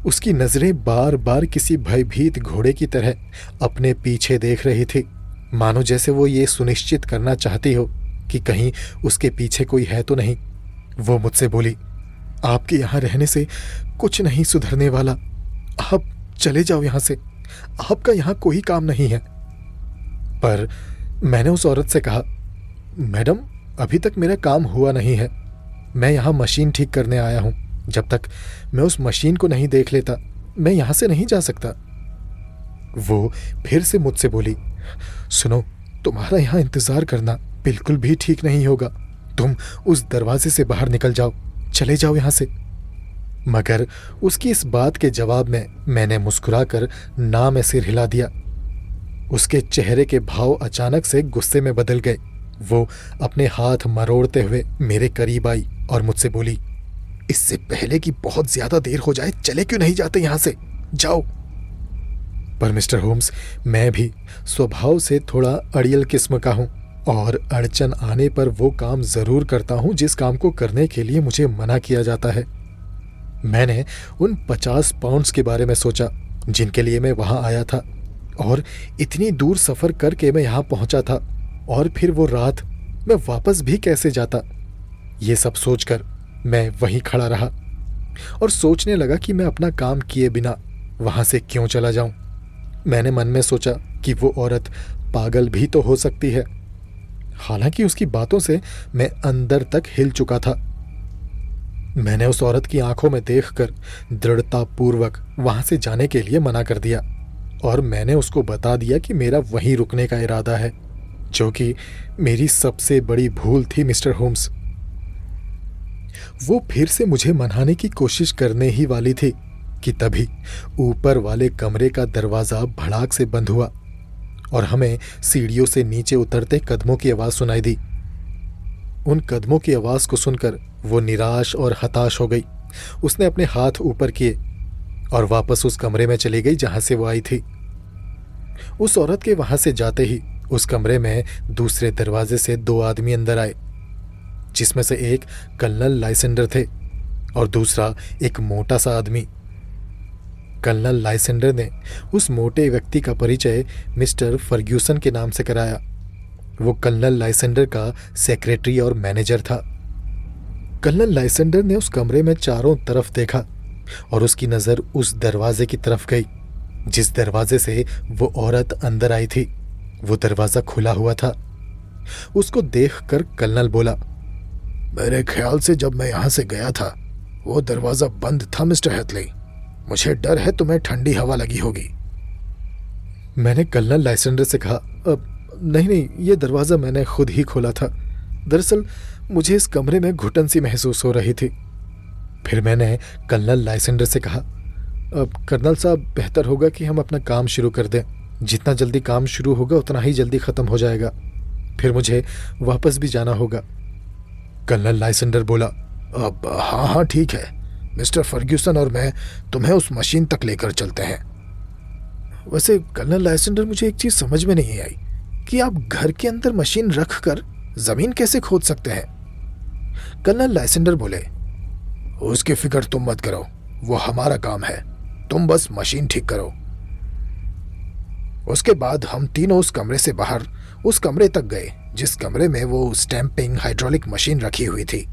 उसकी नजरें बार बार किसी भयभीत घोड़े की तरह अपने पीछे देख रही थी, मानो जैसे वो ये सुनिश्चित करना चाहती हो कि कहीं उसके पीछे कोई है तो नहीं। वो मुझसे बोली, आपके यहाँ रहने से कुछ नहीं सुधरने वाला, आप चले जाओ यहाँ से, आपका यहाँ कोई काम नहीं है। पर मैंने उस औरत से कहा, मैडम अभी तक मेरा काम हुआ नहीं है, मैं यहाँ मशीन ठीक करने आया हूँ। जब तक मैं उस मशीन को नहीं देख लेता मैं यहाँ से नहीं जा सकता। वो फिर से मुझसे बोली, सुनो, तुम्हारा यहाँ इंतजार करना बिल्कुल भी ठीक नहीं होगा, तुम उस दरवाजे से बाहर निकल जाओ, चले जाओ यहाँ से। मगर उसकी इस बात के जवाब में मैंने मुस्कुराकर ना में सिर हिला दिया। उसके चेहरे के भाव अचानक से गुस्से में बदल गए। वो अपने हाथ मरोड़ते हुए मेरे करीब आई और मुझसे बोली, इससे पहले कि बहुत ज्यादा देर हो जाए चले क्यों नहीं जाते यहाँ से, जाओ। पर मिस्टर होम्स, मैं भी स्वभाव से थोड़ा अड़ियल किस्म का हूँ और अड़चन आने पर वो काम जरूर करता हूँ जिस काम को करने के लिए मुझे मना किया जाता है। मैंने उन 50 पाउंड्स के बारे में सोचा जिनके लिए मैं वहां आया था और इतनी दूर सफर करके मैं यहाँ पहुंचा था, और फिर वो रात मैं वापस भी कैसे जाता। ये सब सोचकर मैं वहीं खड़ा रहा और सोचने लगा कि मैं अपना काम किए बिना वहां से क्यों चला जाऊं। मैंने मन में सोचा कि वो औरत पागल भी तो हो सकती है। हालांकि उसकी बातों से मैं अंदर तक हिल चुका था। मैंने उस औरत की आंखों में देखकर दृढ़तापूर्वक वहां से जाने के लिए मना कर दिया और मैंने उसको बता दिया कि मेरा वहीं रुकने का इरादा है, जो कि मेरी सबसे बड़ी भूल थी मिस्टर होम्स। वो फिर से मुझे मनाने की कोशिश करने ही वाली थी कि तभी ऊपर वाले कमरे का दरवाजा भड़ाक से बंद हुआ और हमें सीढ़ियों से नीचे उतरते कदमों की आवाज सुनाई दी। उन कदमों की आवाज को सुनकर वो निराश और हताश हो गई। उसने अपने हाथ ऊपर किए और वापस उस कमरे में चली गई जहां से वो आई थी। उस औरत के वहां से जाते ही उस कमरे में दूसरे दरवाजे से 2 आदमी अंदर आए, जिसमें से एक कर्नल लाइसेंडर थे और दूसरा एक मोटा सा आदमी। कर्नल लाइसेंडर ने उस मोटे व्यक्ति का परिचय मिस्टर फर्ग्यूसन के नाम से कराया। वो कर्नल लाइसेंडर का सेक्रेटरी और मैनेजर था। कर्नल लाइसेंडर ने उस कमरे में चारों तरफ देखा और उसकी नज़र उस दरवाजे की तरफ गई जिस दरवाजे से वो औरत अंदर आई थी। वो दरवाज़ा खुला हुआ था। उसको देखकर कर्नल बोला, मेरे ख्याल से जब मैं यहाँ से गया था वो दरवाज़ा बंद था मिस्टर हैथली। मुझे डर है तुम्हें ठंडी हवा लगी होगी। मैंने कर्नल लाइसेंडर से कहा, नहीं, ये दरवाज़ा मैंने खुद ही खोला था। दरअसल मुझे इस कमरे में घुटन सी महसूस हो रही थी। फिर मैंने कर्नल लाइसेंडर से कहा, अब कर्नल साहब, बेहतर होगा कि हम अपना काम शुरू कर दें। जितना जल्दी काम शुरू होगा उतना ही जल्दी ख़त्म हो जाएगा। फिर मुझे वापस भी जाना होगा। कर्नल लाइसेंडर बोला, अब हाँ ठीक है, मिस्टर फर्ग्यूसन और मैं तुम्हें उस मशीन तक लेकर चलते हैं। वैसे कर्नल लाइसेंडर, मुझे एक चीज़ समझ में नहीं आई कि आप घर के अंदर मशीन रख कर ज़मीन कैसे खोद सकते हैं। कर्नल लाइसेंडर बोले, उसकी फिक्र तुम मत करो, वो हमारा काम है, तुम बस मशीन ठीक करो। उसके बाद हम तीनों उस कमरे से बाहर उस कमरे तक गए जिस कमरे में वो स्टैंपिंग हाइड्रोलिक मशीन रखी हुई थी।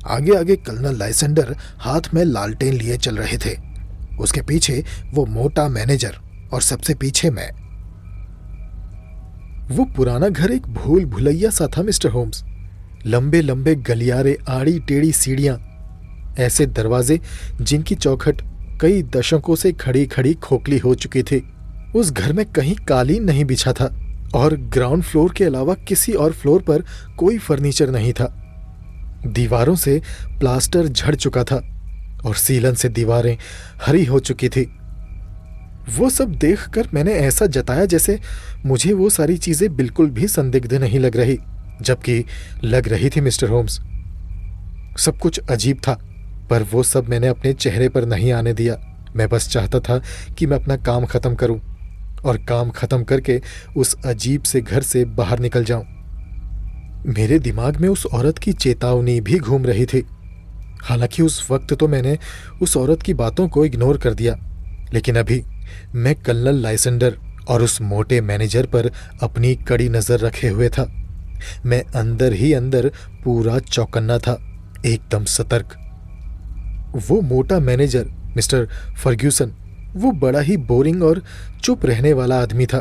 आगे आगे कर्नल लाइसेंडर हाथ में लालटेन लिए चल रहे थे। उसके पीछे वो मोटा मैनेजर और सबसे पीछे मैं। वो पुराना घर एक भूल भुलैया सा था मिस्टर होम्स। लंबे लंबे गलियारे, आड़ी टेढ़ी सीढ़ियां, ऐसे दरवाजे जिनकी चौखट कई दशकों से खड़ी खड़ी खोखली हो चुकी थी। उस घर में कहीं कालीन नहीं बिछा था और ग्राउंड फ्लोर के अलावा किसी और फ्लोर पर कोई फर्नीचर नहीं था। दीवारों से प्लास्टर झड़ चुका था और सीलन से दीवारें हरी हो चुकी थी। वो सब देखकर मैंने ऐसा जताया जैसे मुझे वो सारी चीजें बिल्कुल भी संदिग्ध नहीं लग रही, जबकि लग रही थी मिस्टर होम्स। सब कुछ अजीब था, पर वो सब मैंने अपने चेहरे पर नहीं आने दिया। मैं बस चाहता था कि मैं अपना काम खत्म करूं और काम खत्म करके उस अजीब से घर से बाहर निकल जाऊं। मेरे दिमाग में उस औरत की चेतावनी भी घूम रही थी। हालांकि उस वक्त तो मैंने उस औरत की बातों को इग्नोर कर दिया, लेकिन अभी मैं कर्नल लाइसेंडर और उस मोटे मैनेजर पर अपनी कड़ी नजर रखे हुए था। मैं अंदर ही अंदर पूरा चौकन्ना था, एकदम सतर्क। वो मोटा मैनेजर मिस्टर फर्ग्यूसन, वो बड़ा ही बोरिंग और चुप रहने वाला आदमी था,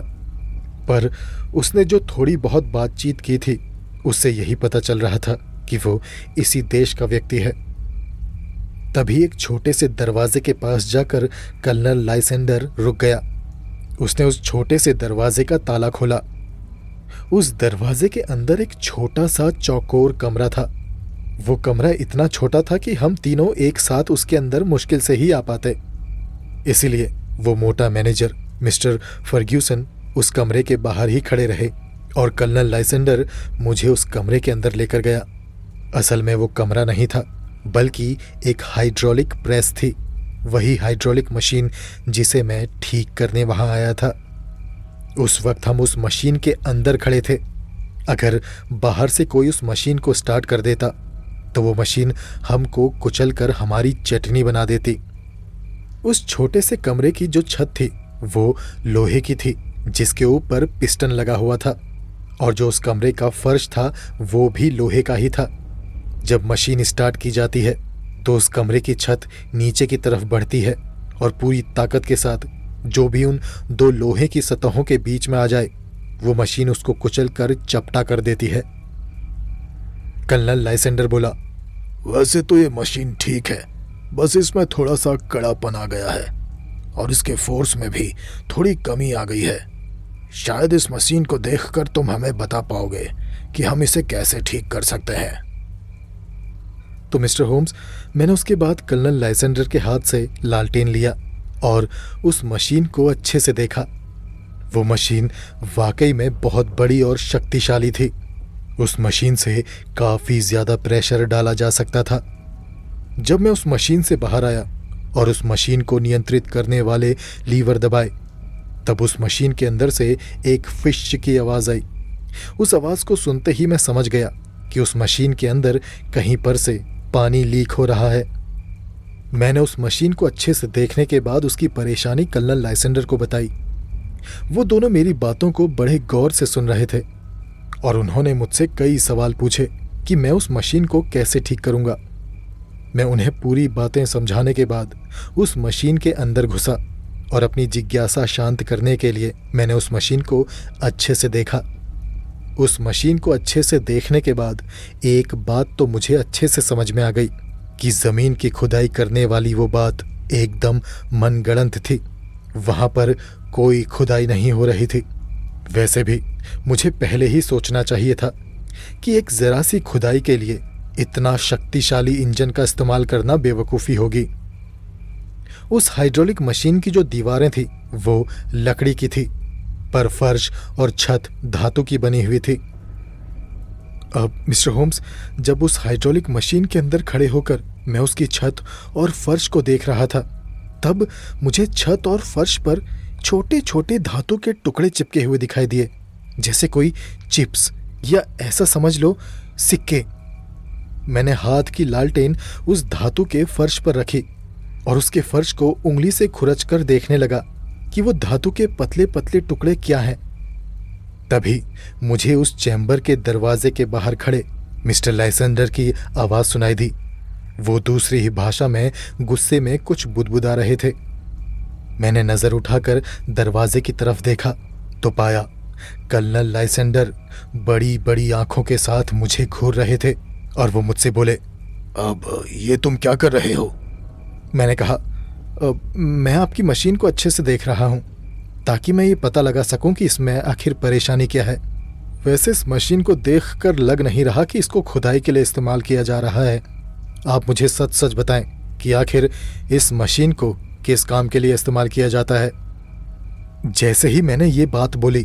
पर उसने जो थोड़ी बहुत बातचीत की थी उससे यही पता चल रहा था कि वो इसी देश का व्यक्ति है। तभी एक छोटे से दरवाजे के पास जाकर कर्नल लाइसेंडर रुक गया। उसने उस छोटे से दरवाजे का ताला खोला। उस दरवाजे के अंदर एक छोटा सा चौकोर कमरा था। वो कमरा इतना छोटा था कि हम तीनों एक साथ उसके अंदर मुश्किल से ही आ पाते। इसीलिए वो मोटा मैनेजर मिस्टर फर्ग्यूसन उस कमरे के बाहर ही खड़े रहे और कर्नल लाइसेंडर मुझे उस कमरे के अंदर लेकर गया। असल में वो कमरा नहीं था, बल्कि एक हाइड्रोलिक प्रेस थी, वही हाइड्रोलिक मशीन जिसे मैं ठीक करने वहां आया था। उस वक्त हम उस मशीन के अंदर खड़े थे। अगर बाहर से कोई उस मशीन को स्टार्ट कर देता तो वो मशीन हमको कुचल कर हमारी चटनी बना देती। उस छोटे से कमरे की जो छत थी वो लोहे की थी, जिसके ऊपर पिस्टन लगा हुआ था, और जो उस कमरे का फर्श था वो भी लोहे का ही था। जब मशीन स्टार्ट की जाती है तो उस कमरे की छत नीचे की तरफ बढ़ती है और पूरी ताकत के साथ जो भी उन दो लोहे की सतहों के बीच में आ जाए वो मशीन उसको कुचल कर चपटा कर देती है। कर्नल लाइसेंडर बोला, वैसे तो ये मशीन ठीक है, बस इसमें थोड़ा सा कड़ापन आ गया है और इसके फोर्स में भी थोड़ी कमी आ गई है। शायद इस मशीन को देखकर तुम हमें बता पाओगे कि हम इसे कैसे ठीक कर सकते हैं। तो मिस्टर होम्स, मैंने उसके बाद कर्नल लाइसेंडर के हाथ से लालटेन लिया और उस मशीन को अच्छे से देखा। वो मशीन वाकई में बहुत बड़ी और शक्तिशाली थी। उस मशीन से काफी ज्यादा प्रेशर डाला जा सकता था। जब मैं उस मशीन से बाहर आया और उस मशीन को नियंत्रित करने वाले लीवर दबाए, तब उस मशीन के अंदर से एक फिश की आवाज आई। उस आवाज को सुनते ही मैं समझ गया कि उस मशीन के अंदर कहीं पर से पानी लीक हो रहा है। मैंने उस मशीन को अच्छे से देखने के बाद उसकी परेशानी कर्नल लाइसेंडर को बताई। वो दोनों मेरी बातों को बड़े गौर से सुन रहे थे और उन्होंने मुझसे कई सवाल पूछे कि मैं उस मशीन को कैसे ठीक करूंगा। मैं उन्हें पूरी बातें समझाने के बाद उस मशीन के अंदर घुसा और अपनी जिज्ञासा शांत करने के लिए मैंने उस मशीन को अच्छे से देखा। उस मशीन को अच्छे से देखने के बाद एक बात तो मुझे अच्छे से समझ में आ गई कि जमीन की खुदाई करने वाली वो बात एकदम मनगढ़ंत थी। वहां पर कोई खुदाई नहीं हो रही थी। वैसे भी मुझे पहले ही सोचना चाहिए था कि एक जरा सी खुदाई के लिए इतना शक्तिशाली इंजन का इस्तेमाल करना बेवकूफ़ी होगी। उस हाइड्रोलिक मशीन की जो दीवारें थी वो लकड़ी की थी, पर फर्श और छत धातु की बनी हुई थी। अब मिस्टर होम्स, जब उस हाइड्रोलिक मशीन के अंदर खड़े होकर मैं उसकी छत और फर्श को देख रहा था, तब मुझे छत और फर्श पर छोटे छोटे धातु के टुकड़े चिपके हुए दिखाई दिए, जैसे कोई चिप्स या ऐसा समझ लो सिक्के। मैंने हाथ की लालटेन उस धातु के फर्श पर रखी और उसके फर्श को उंगली से खुरच कर देखने लगा कि वो धातु के पतले पतले टुकड़े क्या हैं। तभी मुझे उस चैम्बर के दरवाजे के बाहर खड़े मिस्टर लाइसेंडर की आवाज़ सुनाई दी। वो दूसरी ही भाषा में गुस्से में कुछ बुदबुदा रहे थे। मैंने नज़र उठाकर दरवाजे की तरफ देखा तो पाया कर्नल लाइसेंडर बड़ी बड़ी आंखों के साथ मुझे घूर रहे थे और वो मुझसे बोले, अब ये तुम क्या कर रहे हो? मैंने कहा, मैं आपकी मशीन को अच्छे से देख रहा हूँ ताकि मैं ये पता लगा सकूं कि इसमें आखिर परेशानी क्या है। वैसे इस मशीन को देखकर लग नहीं रहा कि इसको खुदाई के लिए इस्तेमाल किया जा रहा है। आप मुझे सच सच बताएं कि आखिर इस मशीन को किस काम के लिए इस्तेमाल किया जाता है। जैसे ही मैंने ये बात बोली,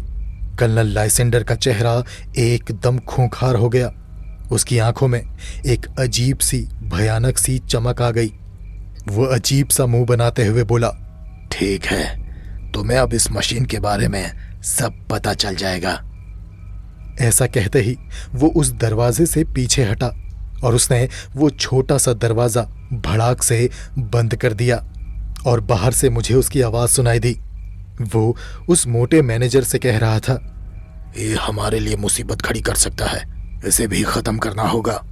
कर्नल लाइसेंडर का चेहरा एकदम खूंखार हो गया। उसकी आंखों में एक अजीब सी भयानक सी चमक आ गई। वो अजीब सा मुंह बनाते हुए बोला, ठीक है, तुम्हें अब इस मशीन के बारे में सब पता चल जाएगा। ऐसा कहते ही वो उस दरवाजे से पीछे हटा और उसने वो छोटा सा दरवाजा भड़ाक से बंद कर दिया और बाहर से मुझे उसकी आवाज़ सुनाई दी। वो उस मोटे मैनेजर से कह रहा था, ये हमारे लिए मुसीबत खड़ी कर सकता है, इसे भी ख़त्म करना होगा।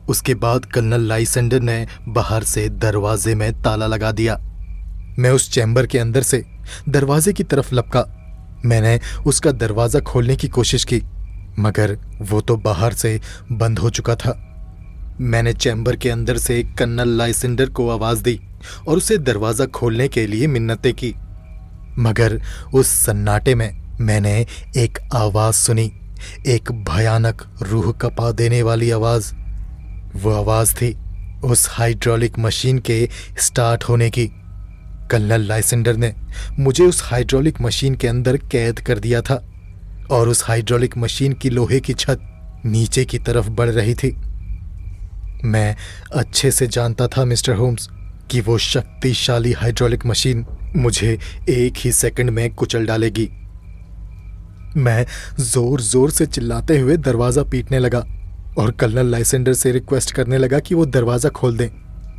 उसके बाद कर्नल लाइसेंडर ने बाहर से दरवाजे में ताला लगा दिया। मैं उस चैम्बर के अंदर से दरवाजे की तरफ लपका। मैंने उसका दरवाज़ा खोलने की कोशिश की, मगर वो तो बाहर से बंद हो चुका था। मैंने चैम्बर के अंदर से कर्नल लाइसेंडर को आवाज़ दी और उसे दरवाज़ा खोलने के लिए मिन्नतें की, मगर उस सन्नाटे में मैंने एक आवाज़ सुनी, एक भयानक रूह कपा देने वाली आवाज़। वो आवाज़ थी उस हाइड्रोलिक मशीन के स्टार्ट होने की। कर्नल लाइसेंडर ने मुझे उस हाइड्रोलिक मशीन के अंदर कैद कर दिया था और उस हाइड्रोलिक मशीन की लोहे की छत नीचे की तरफ बढ़ रही थी। मैं अच्छे से जानता था मिस्टर होम्स कि वो शक्तिशाली हाइड्रोलिक मशीन मुझे एक ही सेकंड में कुचल डालेगी। मैं जोर जोर से चिल्लाते हुए दरवाज़ा पीटने लगा और कर्नल लाइसेंडर से रिक्वेस्ट करने लगा कि वो दरवाज़ा खोल दें,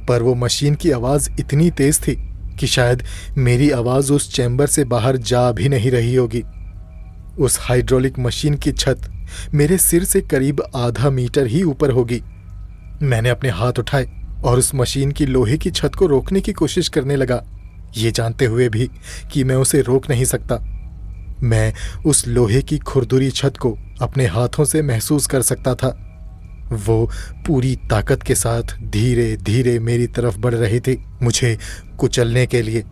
पर वो मशीन की आवाज़ इतनी तेज़ थी कि शायद मेरी आवाज़ उस चैम्बर से बाहर जा भी नहीं रही होगी। उस हाइड्रोलिक मशीन की छत मेरे सिर से करीब आधा मीटर ही ऊपर होगी। मैंने अपने हाथ उठाए और उस मशीन की लोहे की छत को रोकने की कोशिश करने लगा, ये जानते हुए भी कि मैं उसे रोक नहीं सकता। मैं उस लोहे की खुरदुरी छत को अपने हाथों से महसूस कर सकता था। वो पूरी ताकत के साथ धीरे धीरे मेरी तरफ बढ़ रही थी, मुझे कुचलने के लिए।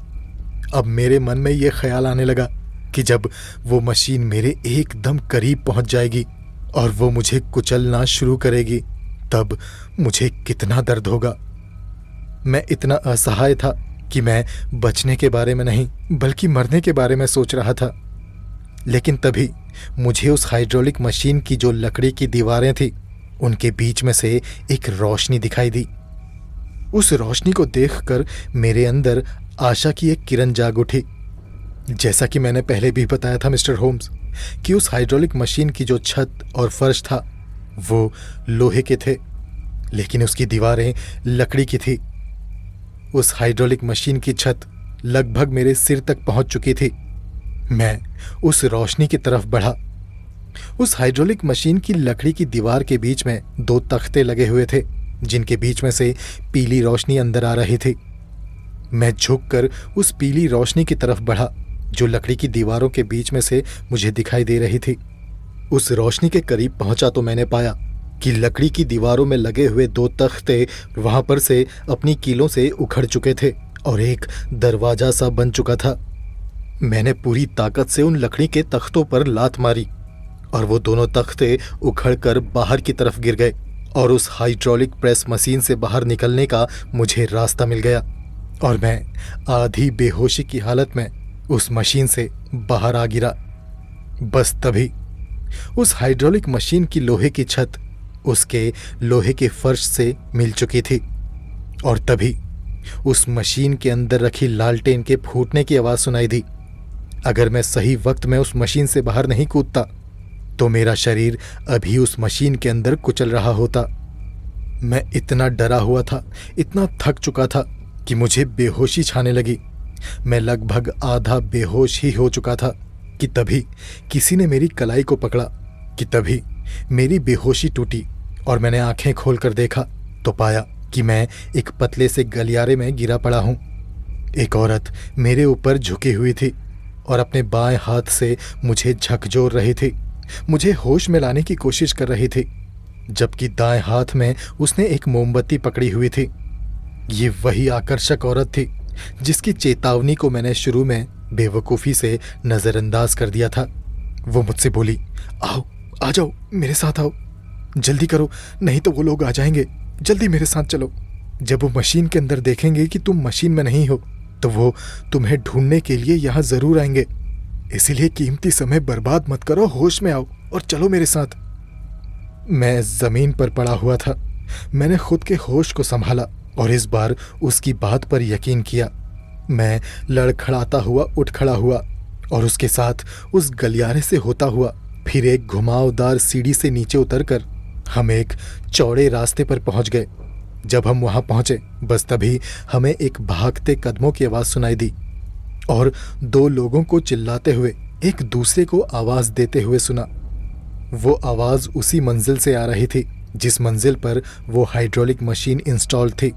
अब मेरे मन में ये ख्याल आने लगा कि जब वो मशीन मेरे एकदम करीब पहुंच जाएगी और वो मुझे कुचलना शुरू करेगी, तब मुझे कितना दर्द होगा। मैं इतना असहाय था कि मैं बचने के बारे में नहीं बल्कि मरने के बारे में सोच रहा था। लेकिन तभी मुझे उस हाइड्रोलिक मशीन की जो लकड़ी की दीवारें थी, उनके बीच में से एक रोशनी दिखाई दी। उस रोशनी को देखकर मेरे अंदर आशा की एक किरण जाग उठी। जैसा कि मैंने पहले भी बताया था मिस्टर होम्स कि उस हाइड्रोलिक मशीन की जो छत और फर्श था वो लोहे के थे, लेकिन उसकी दीवारें लकड़ी की थी। उस हाइड्रोलिक मशीन की छत लगभग मेरे सिर तक पहुंच चुकी थी। मैं उस रोशनी की तरफ बढ़ा। उस हाइड्रोलिक मशीन की लकड़ी की दीवार के बीच में 2 तख्ते लगे हुए थे, जिनके बीच में से पीली रोशनी अंदर आ रही थी। मैं झुककर उस पीली रोशनी की तरफ बढ़ा जो लकड़ी की दीवारों के बीच में से मुझे दिखाई दे रही थी। उस रोशनी के करीब पहुंचा तो मैंने पाया कि लकड़ी की दीवारों में लगे हुए 2 तख्ते वहां पर से अपनी कीलों से उखड़ चुके थे और एक दरवाजा सा बन चुका था। मैंने पूरी ताकत से उन लकड़ी के तख्तों पर लात मारी और वो दोनों तख्ते उखड़कर बाहर की तरफ गिर गए और उस हाइड्रोलिक प्रेस मशीन से बाहर निकलने का मुझे रास्ता मिल गया और मैं आधी बेहोशी की हालत में उस मशीन से बाहर आ गिरा। बस तभी उस हाइड्रोलिक मशीन की लोहे की छत उसके लोहे के फर्श से मिल चुकी थी और तभी उस मशीन के अंदर रखी लालटेन के फूटने की आवाज सुनाई दी। अगर मैं सही वक्त में उस मशीन से बाहर नहीं कूदता तो मेरा शरीर अभी उस मशीन के अंदर कुचल रहा होता। मैं इतना डरा हुआ था, इतना थक चुका था कि मुझे बेहोशी छाने लगी। मैं लगभग आधा बेहोश ही हो चुका था कि तभी किसी ने मेरी कलाई को पकड़ा, कि तभी मेरी बेहोशी टूटी और मैंने आंखें खोलकर देखा तो पाया कि मैं एक पतले से गलियारे में गिरा पड़ा हूं। एक औरत मेरे ऊपर झुकी हुई थी और अपने बाएं हाथ से मुझे झकझोर रही थी, मुझे होश में लाने की कोशिश कर रही थी, जबकि दाएं हाथ में उसने एक मोमबत्ती पकड़ी हुई थी। ये वही आकर्षक औरत थी जिसकी चेतावनी को मैंने शुरू में बेवकूफ़ी से नज़रअंदाज कर दिया था। वो मुझसे बोली, आओ, आ जाओ, मेरे साथ आओ, जल्दी करो, नहीं तो वो लोग आ जाएंगे, जल्दी मेरे साथ चलो। जब वो मशीन के अंदर देखेंगे कि तुम मशीन में नहीं हो तो वो तुम्हें ढूंढने के लिए यहाँ ज़रूर आएंगे, इसीलिए कीमती समय बर्बाद मत करो, होश में आओ और चलो मेरे साथ। मैं ज़मीन पर पड़ा हुआ था। मैंने खुद के होश को संभाला और इस बार उसकी बात पर यकीन किया। मैं लड़खड़ाता हुआ उठ खड़ा हुआ और उसके साथ उस गलियारे से होता हुआ फिर एक घुमावदार सीढ़ी से नीचे उतरकर हम एक चौड़े रास्ते पर पहुंच गए। जब हम वहां पहुंचे बस तभी हमें एक भागते कदमों की आवाज़ सुनाई दी और 2 लोगों को चिल्लाते हुए एक दूसरे को आवाज़ देते हुए सुना। वो आवाज़ उसी मंजिल से आ रही थी जिस मंजिल पर वो हाइड्रोलिक मशीन इंस्टॉल थी।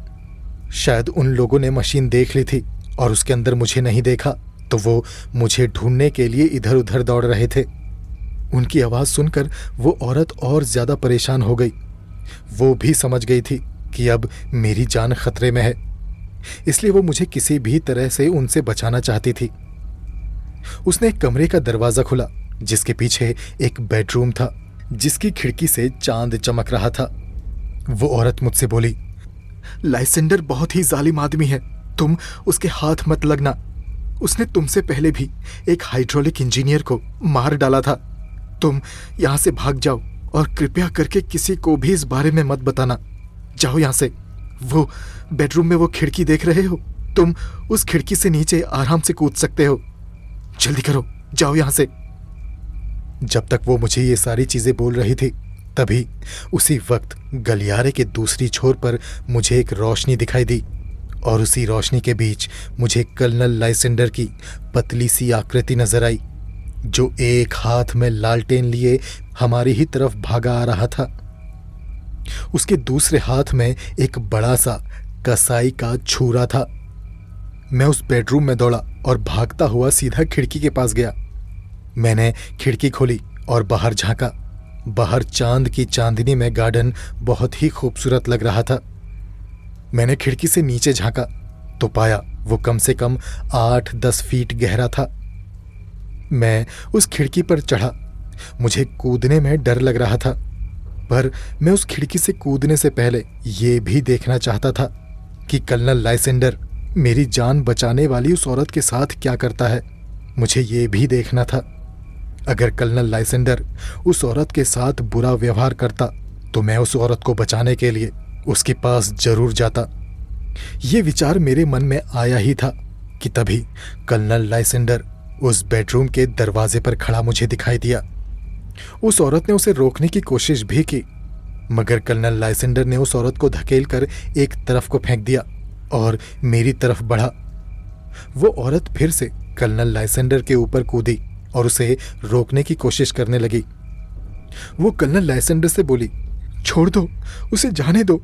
शायद उन लोगों ने मशीन देख ली थी और उसके अंदर मुझे नहीं देखा तो वो मुझे ढूंढने के लिए इधर उधर दौड़ रहे थे। उनकी आवाज़ सुनकर वो औरत और ज़्यादा परेशान हो गई। वो भी समझ गई थी कि अब मेरी जान खतरे में है, इसलिए वो मुझे किसी भी तरह से उनसे बचाना चाहती थी। उसने एक कमरे का दरवाज़ा खुला जिसके पीछे एक बेडरूम था जिसकी खिड़की से चांद चमक रहा था। वो औरत मुझसे बोली, लाइसेंडर बहुत ही जालिम आदमी है, तुम उसके हाथ मत लगना। उसने तुमसे पहले भी एक हाइड्रोलिक इंजीनियर को मार डाला था। तुम यहाँ से भाग जाओ और कृपया करके किसी को भी इस बारे में मत बताना। जाओ यहाँ से। वो बेडरूम में वो खिड़की देख रहे हो, तुम उस खिड़की से नीचे आराम से कूद सकते हो। जल्दी करो, जाओ यहाँ से। जब तक वो मुझे ये सारी चीजें बोल रही थी तभी उसी वक्त गलियारे के दूसरी छोर पर मुझे एक रोशनी दिखाई दी और उसी रोशनी के बीच मुझे कर्नल लाइसेंडर की पतली सी आकृति नजर आई जो एक हाथ में लालटेन लिए हमारी ही तरफ भागा आ रहा था। उसके दूसरे हाथ में एक बड़ा सा कसाई का छुरा था। मैं उस बेडरूम में दौड़ा और भागता हुआ सीधा खिड़की के पास गया। मैंने खिड़की खोली और बाहर झांका। बाहर चांद की चांदनी में गार्डन बहुत ही खूबसूरत लग रहा था। मैंने खिड़की से नीचे झांका तो पाया वो कम से कम 8-10 फीट गहरा था। मैं उस खिड़की पर चढ़ा। मुझे कूदने में डर लग रहा था, पर मैं उस खिड़की से कूदने से पहले ये भी देखना चाहता था कि कर्नल लाइसेंडर मेरी जान बचाने वाली उस औरत के साथ क्या करता है। मुझे ये भी देखना था, अगर कर्नल लाइसेंडर उस औरत के साथ बुरा व्यवहार करता तो मैं उस औरत को बचाने के लिए उसके पास जरूर जाता। ये विचार मेरे मन में आया ही था कि तभी कर्नल लाइसेंडर उस बेडरूम के दरवाजे पर खड़ा मुझे दिखाई दिया। उस औरत ने उसे रोकने की कोशिश भी की, मगर कर्नल लाइसेंडर ने उस औरत को धकेलकर एक तरफ को फेंक दिया और मेरी तरफ बढ़ा। वो औरत फिर से कर्नल लाइसेंडर के ऊपर कूदी और उसे रोकने की कोशिश करने लगी। वो कर्नल लाइसेंडर से बोली, छोड़ दो, उसे जाने दो।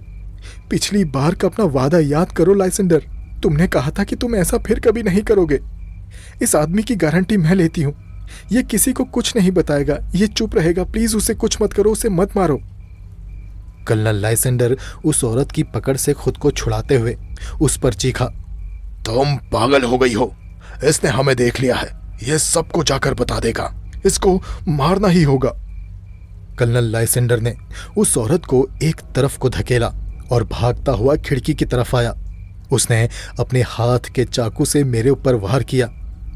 पिछली बार का अपना वादा याद करो लाइसेंडर, तुमने कहा था कि तुम ऐसा फिर कभी नहीं करोगे। इस आदमी की गारंटी मैं लेती हूं, ये किसी को कुछ नहीं बताएगा, ये चुप रहेगा। प्लीज उसे कुछ मत करो, उसे मत मारो। कर्नल लाइसेंडर उस औरत की पकड़ से खुद को छुड़ाते हुए उस पर चीखा, तुम पागल हो गई हो, इसने हमें देख लिया है, ये सबको जाकर बता देगा, इसको मारना ही होगा। कर्नल लाइसेंडर ने उस औरत को एक तरफ को धकेला और भागता हुआ खिड़की की तरफ आया। उसने अपने हाथ के चाकू से मेरे ऊपर वार किया।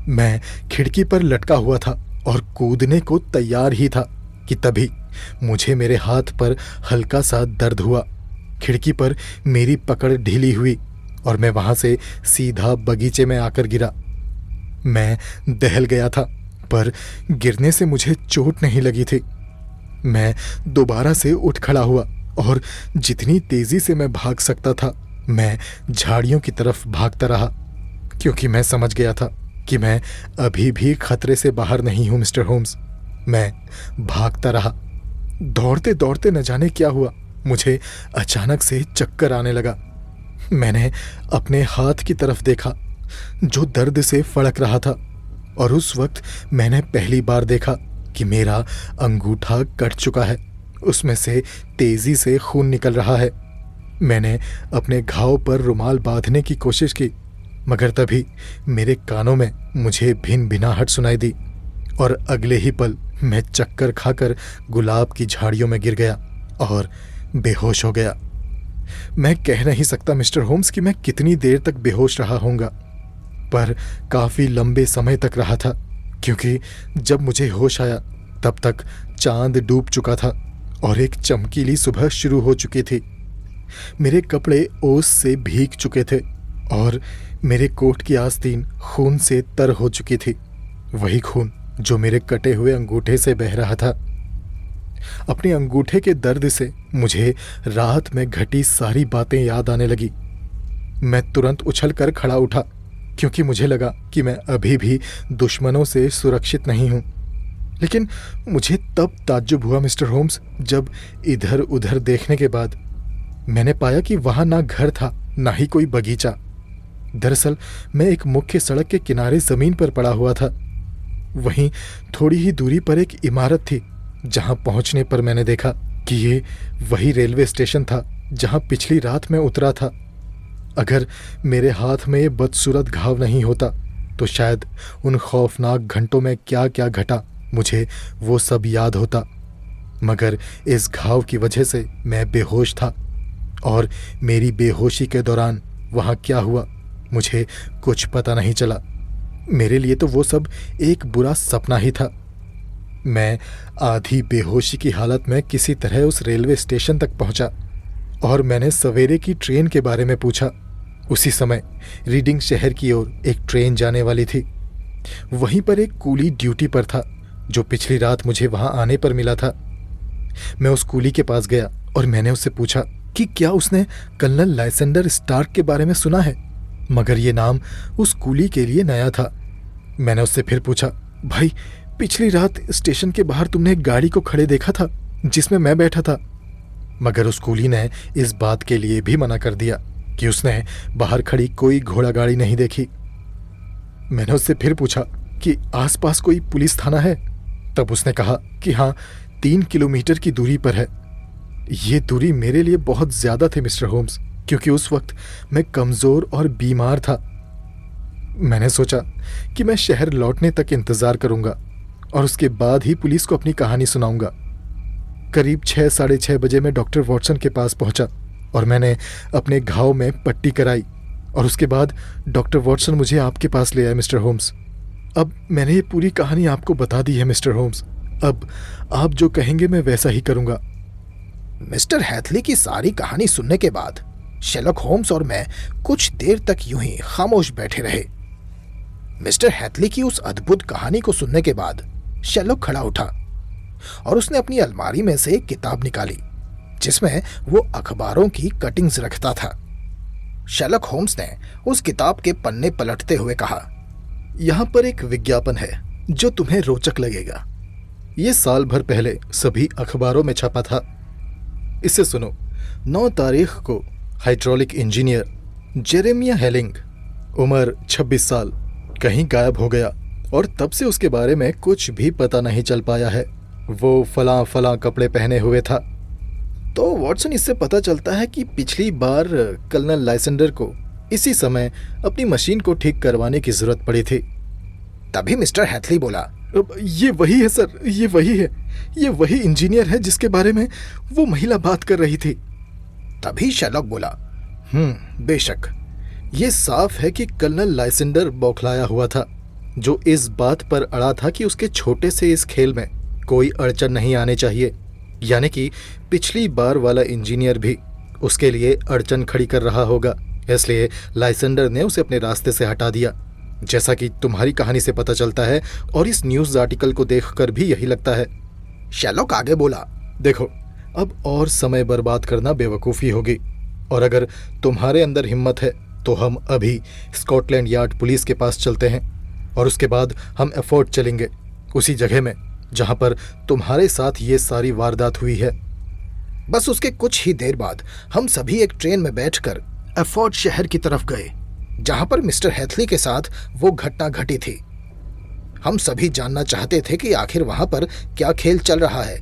मैं खिड़की पर लटका हुआ था और कूदने को तैयार ही था कि तभी मुझे मेरे हाथ पर हल्का सा दर्द हुआ। खिड़की पर मेरी पकड़ ढीली हुई और मैं वहां से सीधा बगीचे में आकर गिरा। मैं दहल गया था, पर गिरने से मुझे चोट नहीं लगी थी। मैं दोबारा से उठ खड़ा हुआ और जितनी तेजी से मैं भाग सकता था मैं झाड़ियों की तरफ भागता रहा, क्योंकि मैं समझ गया था कि मैं अभी भी खतरे से बाहर नहीं हूं मिस्टर होम्स। मैं भागता रहा। दौड़ते दौड़ते न जाने क्या हुआ, मुझे अचानक से चक्कर आने लगा। मैंने अपने हाथ की तरफ देखा जो दर्द से फड़क रहा था, और उस वक्त मैंने पहली बार देखा कि मेरा अंगूठा कट चुका है, उसमें से तेजी से खून निकल रहा है। मैंने अपने घाव पर रुमाल बांधने की कोशिश की, मगर तभी मेरे कानों में मुझे भिन भिनाहट सुनाई दी और अगले ही पल मैं चक्कर खाकर गुलाब की झाड़ियों में गिर गया और बेहोश हो गया। मैं कह नहीं सकता मिस्टर होम्स कि मैं कितनी देर तक बेहोश रहा होऊंगा, पर काफी लंबे समय तक रहा था, क्योंकि जब मुझे होश आया तब तक चांद डूब चुका था और एक चमकीली सुबह शुरू हो चुकी थी। मेरे कपड़े ओस से भीग चुके थे और मेरे कोट की आस्तीन खून से तर हो चुकी थी, वही खून जो मेरे कटे हुए अंगूठे से बह रहा था। अपने अंगूठे के दर्द से मुझे रात में घटी सारी बातें याद आने लगी। मैं तुरंत उछलकर खड़ा उठा, क्योंकि मुझे लगा कि मैं अभी भी दुश्मनों से सुरक्षित नहीं हूं। लेकिन मुझे तब ताज्जुब हुआ मिस्टर होम्स, जब इधर उधर देखने के बाद मैंने पाया कि वहां ना घर था ना ही कोई बगीचा। दरअसल मैं एक मुख्य सड़क के किनारे जमीन पर पड़ा हुआ था। वहीं थोड़ी ही दूरी पर एक इमारत थी, जहां पहुंचने पर मैंने देखा कि ये वही रेलवे स्टेशन था जहां पिछली रात मैं उतरा था। अगर मेरे हाथ में ये बदसूरत घाव नहीं होता तो शायद उन खौफनाक घंटों में क्या क्या घटा मुझे वो सब याद होता, मगर इस घाव की वजह से मैं बेहोश था, और मेरी बेहोशी के दौरान वहाँ क्या हुआ मुझे कुछ पता नहीं चला। मेरे लिए तो वो सब एक बुरा सपना ही था। मैं आधी बेहोशी की हालत में किसी तरह उस रेलवे स्टेशन तक पहुंचा और मैंने सवेरे की ट्रेन के बारे में पूछा। उसी समय रीडिंग शहर की ओर एक ट्रेन जाने वाली थी। वहीं पर एक कूली ड्यूटी पर था जो पिछली रात मुझे वहां आने पर मिला था। मैं उस कूली के पास गया और मैंने उससे पूछा कि क्या उसने कर्नल लाइसेंडर स्टार्क के बारे में सुना है, मगर ये नाम उस कूली के लिए नया था। मैंने उससे फिर पूछा, भाई पिछली रात स्टेशन के बाहर तुमने एक गाड़ी को खड़े देखा था जिसमें मैं बैठा था, मगर उस कूली ने इस बात के लिए भी मना कर दिया कि उसने बाहर खड़ी कोई घोड़ा गाड़ी नहीं देखी। मैंने उससे फिर पूछा कि आसपास कोई पुलिस थाना है, तब उसने कहा कि हाँ 3 किलोमीटर की दूरी पर है। ये दूरी मेरे लिए बहुत ज्यादा थी मिस्टर होम्स, क्योंकि उस वक्त मैं कमजोर और बीमार था। मैंने सोचा कि मैं शहर लौटने तक इंतजार करूंगा और उसके बाद ही पुलिस को अपनी कहानी सुनाऊंगा। करीब 6 साढ़े 6 बजे मैं डॉक्टर वॉटसन के पास पहुंचा और मैंने अपने घाव में पट्टी कराई, और उसके बाद डॉक्टर वॉटसन मुझे आपके पास ले आए मिस्टर होम्स। अब मैंने ये पूरी कहानी आपको बता दी है मिस्टर होम्स, अब आप जो कहेंगे मैं वैसा ही करूंगा। मिस्टर हैथली की सारी कहानी सुनने के बाद शेरलॉक होम्स और मैं कुछ देर तक यूं ही खामोश बैठे रहे। मिस्टर हैथली की उस अद्भुत कहानी को सुनने के बाद शेरलॉक खड़ा उठा और उसने अपनी अलमारी में से एक किताब निकाली जिसमें वो अखबारों की कटिंग्स रखता था। शेरलॉक होम्स ने उस किताब के पन्ने पलटते हुए कहा। यहाँ पर एक विज्ञापन है जो तुम्हें रोचक लगेगा। ये साल भर पहले सभी अखबारों में छपा था। इसे सुनो। 9 तारीख को हाइड्रोलिक इंजीनियर जेरेमिया हेलिंग, उम्र 26 साल, कहीं गायब हो गया और तब से उसके बारे में कुछ भी पता नहीं चल पाया है। वो फलां फलां कपड़े पहने हुए था। तो वॉटसन, इससे पता चलता है कि पिछली बार कर्नल लाइसेंडर को इसी समय अपनी मशीन को ठीक करवाने की जरूरत पड़ी थी। तभी मिस्टर हैथली बोला, ये वही है सर, ये वही है। ये वही इंजीनियर है जिसके बारे में वो महिला बात कर रही थी। तभी शेरलॉक बोला, बेशक। ये साफ है कि कर्नल लाइसेंडर बौखलाया हुआ था, जो इस बात पर अड़ा था कि उसके छोटे से इस खेल में कोई अड़चन नहीं आने चाहिए। यानी कि पिछली बार वाला इंजीनियर भी उसके लिए अड़चन खड़ी कर रहा होगा, इसलिए लाइसेंडर ने उसे अपने रास्ते से हटा दिया। जैसा कि तुम्हारी कहानी से पता चलता है और इस न्यूज़ आर्टिकल को देखकर भी यही लगता है। शेरलॉक आगे बोला, देखो, अब और समय बर्बाद करना बेवकूफ़ी होगी, और अगर तुम्हारे अंदर हिम्मत है तो हम अभी स्कॉटलैंड यार्ड पुलिस के पास चलते हैं और उसके बाद हम एफोर्ड चलेंगे, उसी जगह में जहां पर तुम्हारे साथ ये सारी वारदात हुई है। बस उसके कुछ ही देर बाद हम सभी एक ट्रेन में बैठकर एफोर्ड शहर की तरफ गए, जहां पर मिस्टर हैथली के साथ वो घटना घटी थी। हम सभी जानना चाहते थे कि आखिर वहां पर क्या खेल चल रहा है।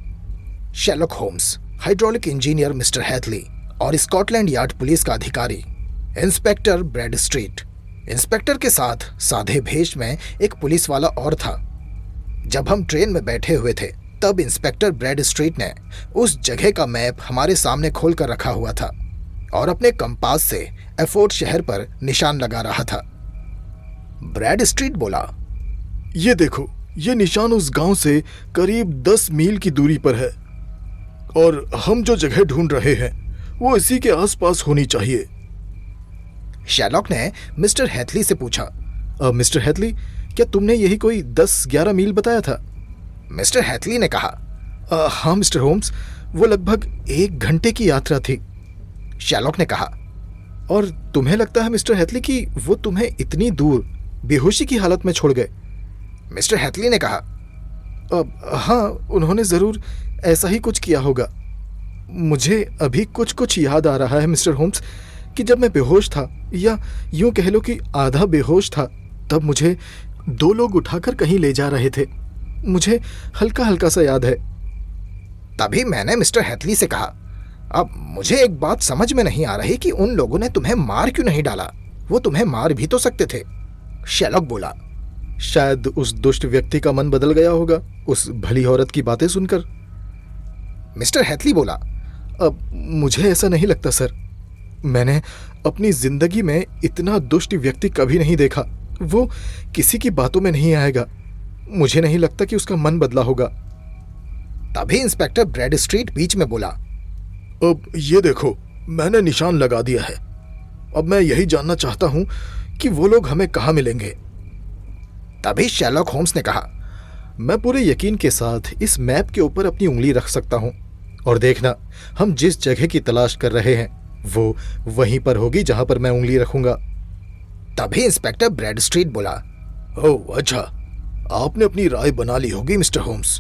Sherlock Holmes, hydraulic engineer mister Hatherley और स्कॉटलैंड यार्ड पुलिस का अधिकारी इंस्पेक्टर ब्रैडस्ट्रीट। इंस्पेक्टर के साथ सादे भेष में एक पुलिस वाला और था। जब हम ट्रेन में बैठे हुए थे तब इंस्पेक्टर ब्रैडस्ट्रीट ने उस जगह का मैप हमारे सामने खोल कर रखा हुआ था और अपने कंपास से एफोर्ड शहर पर निशान लगा रहा था। ब्रैडस्ट्रीट बोला, ये देखो, ये निशान उस गांव से करीब 10 मील की दूरी पर है और हम जो जगह ढूंढ रहे हैं वो इसी के आसपास होनी चाहिए। शेरलॉक ने मिस्टर हैथली से पूछा, मिस्टर हैथली, क्या तुमने यही कोई 10-11 मील बताया था? मिस्टर हैथली ने कहा, हाँ मिस्टर होम्स, वो लगभग 1 घंटे की यात्रा थी। शेरलॉक ने कहा, और तुम्हें लगता है मिस्टर हैथली कि वो तुम्हें इतनी दूर बेहोशी की हालत में छोड़ गए? मिस्टर हैथली ने कहा, हाँ, उन्होंने ज़रूर ऐसा ही कुछ किया होगा। मुझे अभी कुछ कुछ याद आ रहा है मिस्टर होम्स कि जब मैं बेहोश था, या यूं कह लो कि आधा बेहोश था, तब मुझे 2 लोग उठाकर कहीं ले जा रहे थे। मुझे हल्का हल्का सा याद है। तभी मैंने मिस्टर हैथली से कहा, अब मुझे एक बात समझ में नहीं आ रही कि उन लोगों ने तुम्हें मार क्यों नहीं डाला? वो तुम्हें मार भी तो सकते थे। शेरलॉक बोला, शायद उस दुष्ट व्यक्ति का मन बदल गया होगा उस भली औरत की बातें सुनकर। मिस्टर हैथली बोला, अब मुझे ऐसा नहीं लगता सर। मैंने अपनी जिंदगी में इतना दुष्ट व्यक्ति कभी नहीं देखा। वो किसी की बातों में नहीं आएगा। मुझे नहीं लगता कि उसका मन बदला होगा। तभी इंस्पेक्टर ब्रैडस्ट्रीट बीच में बोला, अब ये देखो, मैंने निशान लगा दिया है। अब मैं यही जानना चाहता हूं कि वो लोग हमें कहाँ मिलेंगे। तभी शेरलॉक होम्स ने कहा, मैं पूरे यकीन के साथ इस मैप के ऊपर अपनी उंगली रख सकता हूं, और देखना, हम जिस जगह की तलाश कर रहे हैं वो वहीं पर होगी जहां पर मैं उंगली रखूंगा। तभी इंस्पेक्टर ब्रैडस्ट्रीट बोला, ओह अच्छा, आपने अपनी राय बना ली होगी मिस्टर होम्स।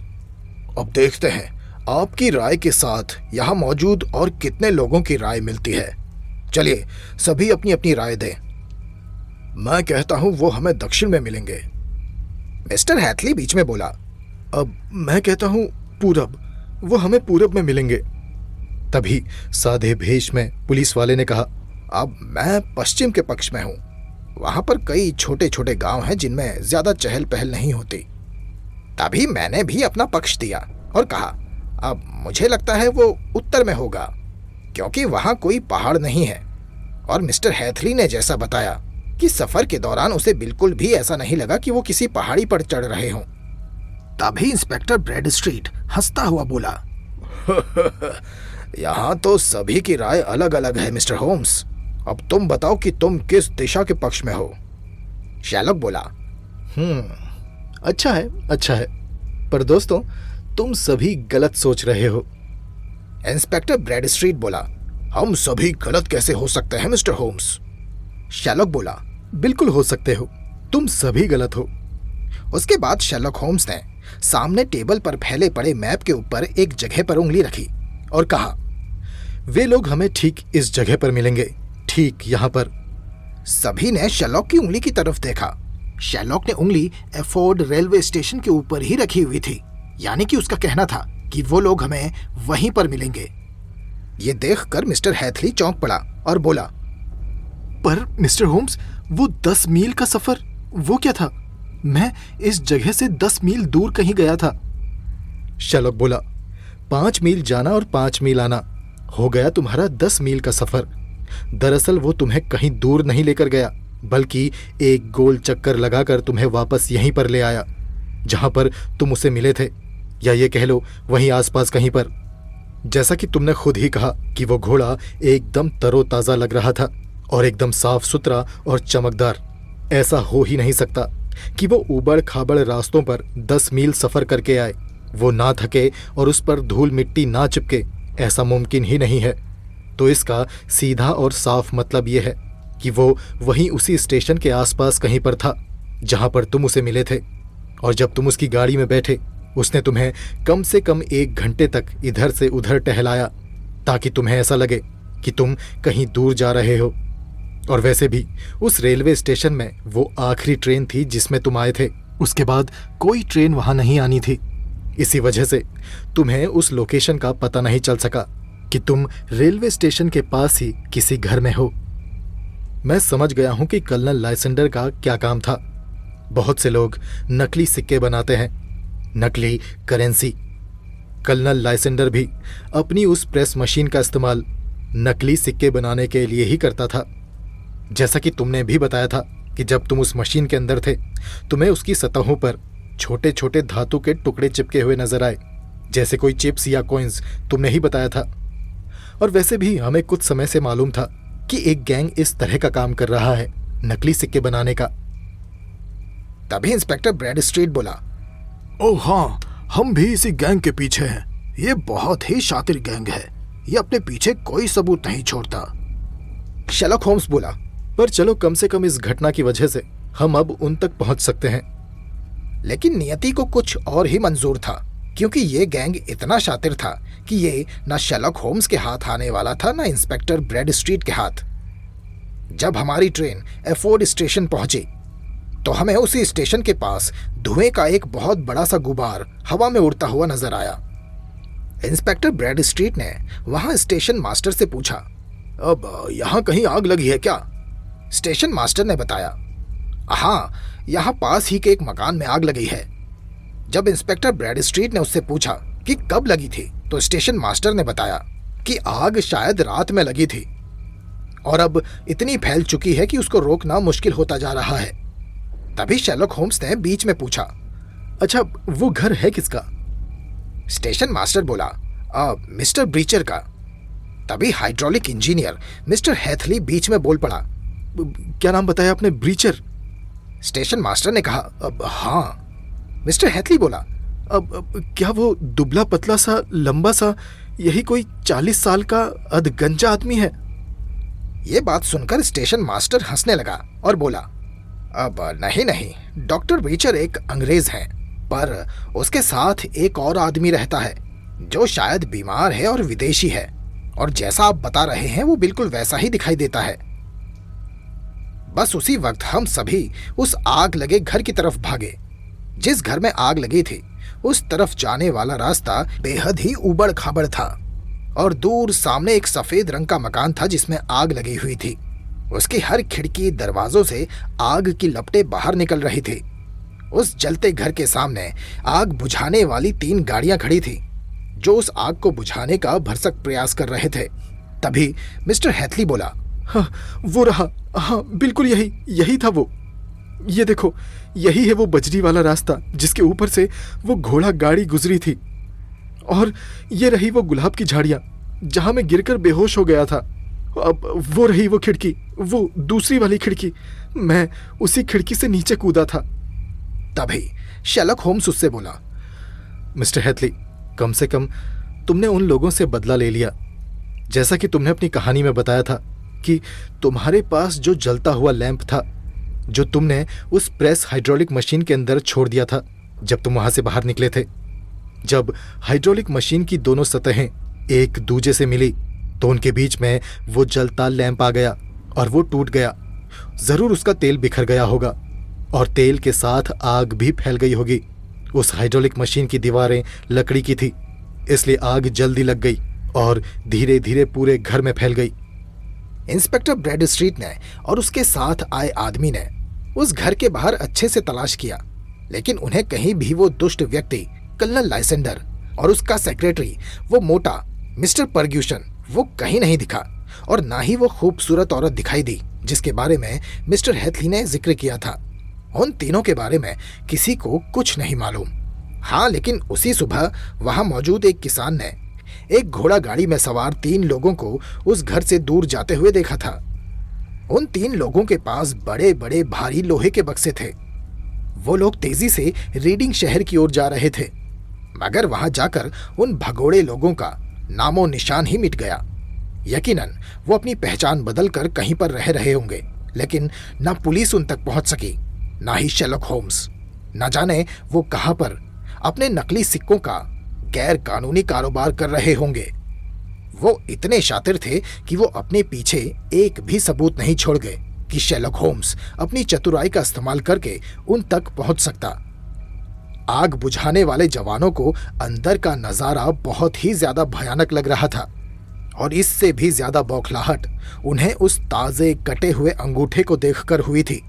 अब देखते हैं आपकी राय के साथ यहाँ मौजूद और कितने लोगों की राय मिलती है। चलिए सभी अपनी अपनी राय दें। मैं कहता हूं वो हमें दक्षिण में मिलेंगे। मिस्टर हैथली बीच में बोला, अब मैं कहता हूं पूरब, वो हमें पूरब में मिलेंगे। तभी सादे भेष में पुलिस वाले ने कहा, अब मैं पश्चिम के पक्ष में हूं। वहां पर कई छोटे छोटे गांव हैं जिनमें ज्यादा चहल पहल नहीं होती। तभी मैंने भी अपना पक्ष दिया और कहा, अब मुझे लगता है वो उत्तर में होगा, क्योंकि वहां कोई पहाड़ नहीं है। और मिस्टर हैथली ने जैसा बताया कि सफर के दौरान उसे बिल्कुल भी ऐसा नहीं लगा कि वो किसी पहाड़ी पर चढ़ रहे हों। तभी इंस्पेक्टर ब्रैडस्ट्रीट हंसता हुआ बोला, यहां तो सभी की राय अलग अलग है मिस्टर होम्स। अब तुम बताओ कि तुम किस दिशा के पक्ष में हो। शेरलॉक बोला, अच्छा है, अच्छा है, पर दोस्तों तुम सभी गलत सोच रहे हो। इंस्पेक्टर ब्रैडस्ट्रीट बोला, हम सभी गलत कैसे हो सकते हैं मिस्टर होम्स? शेरलॉक बोला, बिल्कुल हो सकते हो, तुम सभी गलत हो। उसके बाद शेरलॉक होम्स ने सामने टेबल पर फैले पड़े मैप के ऊपर एक जगह पर उंगली रखी और कहा, वे लोग हमें ठीक इस जगह पर मिलेंगे, ठीक यहाँ पर। सभी ने शेरलॉक की उंगली की तरफ देखा। शेरलॉक ने उंगली एफोर्ड रेलवे स्टेशन के ऊपर ही रखी हुई थी, यानी कि उसका कहना था कि वो लोग हमें वहीं पर मिलेंगे। ये देखकर मिस्टर हैथली चौंक पड़ा और बोला, पर मिस्टर होम्स, वो 10 मील का सफर, वो क्या था? मैं इस जगह से 10 मील दूर कहीं गया था। शेरलॉक बोला, 5 मील जाना और 5 मील आना, हो गया तुम्हारा 10 मील का सफर। दरअसल वो तुम्हें कहीं दूर नहीं लेकर गया, बल्कि एक गोल चक्कर लगाकर तुम्हें वापस यहीं पर ले आया जहां पर तुम उसे मिले थे, या ये कह लो वहीं आसपास कहीं पर। जैसा कि तुमने खुद ही कहा कि वो घोड़ा एकदम तरोताजा लग रहा था और एकदम साफ सुथरा और चमकदार। ऐसा हो ही नहीं सकता कि वो ऊबड़ खाबड़ रास्तों पर 10 मील सफर करके आए, वो ना थके और उस पर धूल मिट्टी ना चिपके, ऐसा मुमकिन ही नहीं है। तो इसका सीधा और साफ मतलब ये है कि वो वहीं उसी स्टेशन के आसपास कहीं पर था जहां पर तुम उसे मिले थे, और जब तुम उसकी गाड़ी में बैठे उसने तुम्हें कम से कम 1 घंटे तक इधर से उधर टहलाया ताकि तुम्हें ऐसा लगे कि तुम कहीं दूर जा रहे हो। और वैसे भी उस रेलवे स्टेशन में वो आखिरी ट्रेन थी जिसमें तुम आए थे, उसके बाद कोई ट्रेन वहां नहीं आनी थी। इसी वजह से तुम्हें उस लोकेशन का पता नहीं चल सका कि तुम रेलवे स्टेशन के पास ही किसी घर में हो। मैं समझ गया हूं कि कर्नल लाइसेंडर का क्या काम था। बहुत से लोग नकली सिक्के बनाते हैं, नकली करेंसी। कर्नल लाइसेंडर भी अपनी उस प्रेस मशीन का इस्तेमाल नकली सिक्के बनाने के लिए ही करता था। जैसा कि तुमने भी बताया था कि जब तुम उस मशीन के अंदर थे, तुम्हें उसकी सतहों पर छोटे छोटे धातु के टुकड़े चिपके हुए नजर आए, जैसे कोई चिप्स या कॉइन्स। तुमने ही बताया था। और वैसे भी हमें कुछ समय से मालूम था कि एक गैंग इस तरह का काम कर रहा है, नकली सिक्के बनाने का। तभी इंस्पेक्टर ब्रैडस्ट्रीट बोला, ओह हाँ, हम भी इसी गैंग के पीछे हैं। ये बहुत ही शातिर गैंग है, ये अपने पीछे कोई सबूत नहीं छोड़ता। शेरलॉक होम्स बोला, पर चलो, कम से कम इस घटना की वजह से हम अब उन तक पहुंच सकते हैं। लेकिन नियति को कुछ और ही मंजूर था, क्योंकि ये गैंग इतना शातिर था कि ये न शेरलॉक होम्स के हाथ आने वाला था, न इंस्पेक्टर ब्रैडस्ट्रीट के हाथ। जब हमारी ट्रेन एफोर्ड स्टेशन पहुंची तो हमें उसी स्टेशन के पास धुएं का एक बहुत बड़ा सा गुबार हवा में उड़ता हुआ नजर आया। इंस्पेक्टर ब्रैडस्ट्रीट ने वहां स्टेशन मास्टर से पूछा, अब यहां कहीं आग लगी है क्या? स्टेशन मास्टर ने बताया, हाँ, यहाँ पास ही के एक मकान में आग लगी है। जब इंस्पेक्टर ब्रैडस्ट्रीट ने उससे पूछा कि कब लगी थी, तो स्टेशन मास्टर ने बताया कि आग शायद रात में लगी थी और अब इतनी फैल चुकी है कि उसको रोकना मुश्किल होता जा रहा है। तभी शेरलॉक होम्स ने बीच में पूछा, अच्छा, वो घर है किसका? स्टेशन मास्टर बोला, मिस्टर ब्रीचर का। तभी हाइड्रोलिक इंजीनियर मिस्टर हैथली बीच में बोल पड़ा, क्या नाम बताया आपने? ब्रीचर? स्टेशन मास्टर ने कहा, हाँ। मिस्टर हैथली बोला, अब क्या वो दुबला पतला सा लंबा सा, यही कोई 40 साल का अधगंजा आदमी है? ये बात सुनकर स्टेशन मास्टर हंसने लगा और बोला, अब नहीं, डॉक्टर ब्रीचर एक अंग्रेज हैं, पर उसके साथ एक और आदमी रहता है जो शायद बीमार है और विदेशी है, और जैसा आप बता रहे हैं वो बिल्कुल वैसा ही दिखाई देता है। बस उसी वक्त हम सभी उस आग लगे घर की तरफ भागे। जिस घर में आग लगी थी उस तरफ जाने वाला रास्ता बेहद ही उबड़ खाबड़ था, और दूर सामने एक सफेद रंग का मकान था जिसमें आग लगी हुई थी। उसकी हर खिड़की दरवाजों से आग की लपटें बाहर निकल रही थी। उस जलते घर के सामने आग बुझाने वाली 3 गाड़ियां खड़ी थी जो उस आग को बुझाने का भरसक प्रयास कर रहे थे। तभी मिस्टर हैथली बोला, हाँ, वो रहा, हाँ बिल्कुल यही था वो। ये देखो, यही है वो बजरी वाला रास्ता जिसके ऊपर से वो घोड़ा गाड़ी गुजरी थी, और ये रही वो गुलाब की झाड़ियां जहां मैं गिरकर बेहोश हो गया था। अब वो रही वो खिड़की, वो दूसरी वाली खिड़की, मैं उसी खिड़की से नीचे कूदा था। तभी शेरलॉक होम्स उससे बोला, मिस्टर हैथली, कम से कम तुमने उन लोगों से बदला ले लिया। जैसा कि तुमने अपनी कहानी में बताया था कि तुम्हारे पास जो जलता हुआ लैंप था, जो तुमने उस प्रेस हाइड्रोलिक मशीन के अंदर छोड़ दिया था जब तुम वहां से बाहर निकले थे, जब हाइड्रोलिक मशीन की दोनों सतहें एक दूजे से मिली तो उनके बीच में वो जलता लैंप आ गया और वो टूट गया। जरूर उसका तेल बिखर गया होगा और तेल के साथ आग भी फैल गई होगी। उस हाइड्रोलिक मशीन की दीवारें लकड़ी की थी, इसलिए आग जल्दी लग गई और धीरे धीरे पूरे घर में फैल गई। इंस्पेक्टर ब्रैडस्ट्रीट ने और उसके साथ आए आदमी ने उस घर के बाहर अच्छे से तलाश किया, लेकिन उन्हें कहीं भी वो दुष्ट व्यक्ति कर्नल लाइसेंडर और उसका सेक्रेटरी वो मोटा मिस्टर फर्ग्यूसन वो कहीं नहीं दिखा, और ना ही वो खूबसूरत औरत दिखाई दी जिसके बारे में मिस्टर हैथली ने जिक्र किया था। उन तीनों के बारे में किसी को कुछ नहीं मालूम। हाँ, लेकिन उसी सुबह वहां मौजूद एक किसान ने एक घोड़ा गाड़ी में सवार 3 लोगों को उस घर से दूर जाते हुए देखा था। उन 3 लोगों के पास बड़े बड़े भारी लोहे के बक्से थे। वो लोग तेजी से रीडिंग शहर की ओर जा रहे थे, मगर वहां जाकर उन भगोड़े लोगों का नामो निशान ही मिट गया। यकीनन वो अपनी पहचान बदलकर कहीं पर रह रहे होंगे, लेकिन ना पुलिस उन तक पहुंच सकी, ना ही शेरलॉक होम्स। न जाने वो कहां पर अपने नकली सिक्कों का गैर कानूनी कारोबार कर रहे होंगे। वो इतने शातिर थे कि वो अपने पीछे एक भी सबूत नहीं छोड़ गए कि शेरलॉक होम्स अपनी चतुराई का इस्तेमाल करके उन तक पहुंच सकता। आग बुझाने वाले जवानों को अंदर का नजारा बहुत ही ज्यादा भयानक लग रहा था, और इससे भी ज्यादा बौखलाहट उन्हें उस ताजे कटे हुए अंगूठे को देखकर हुई थी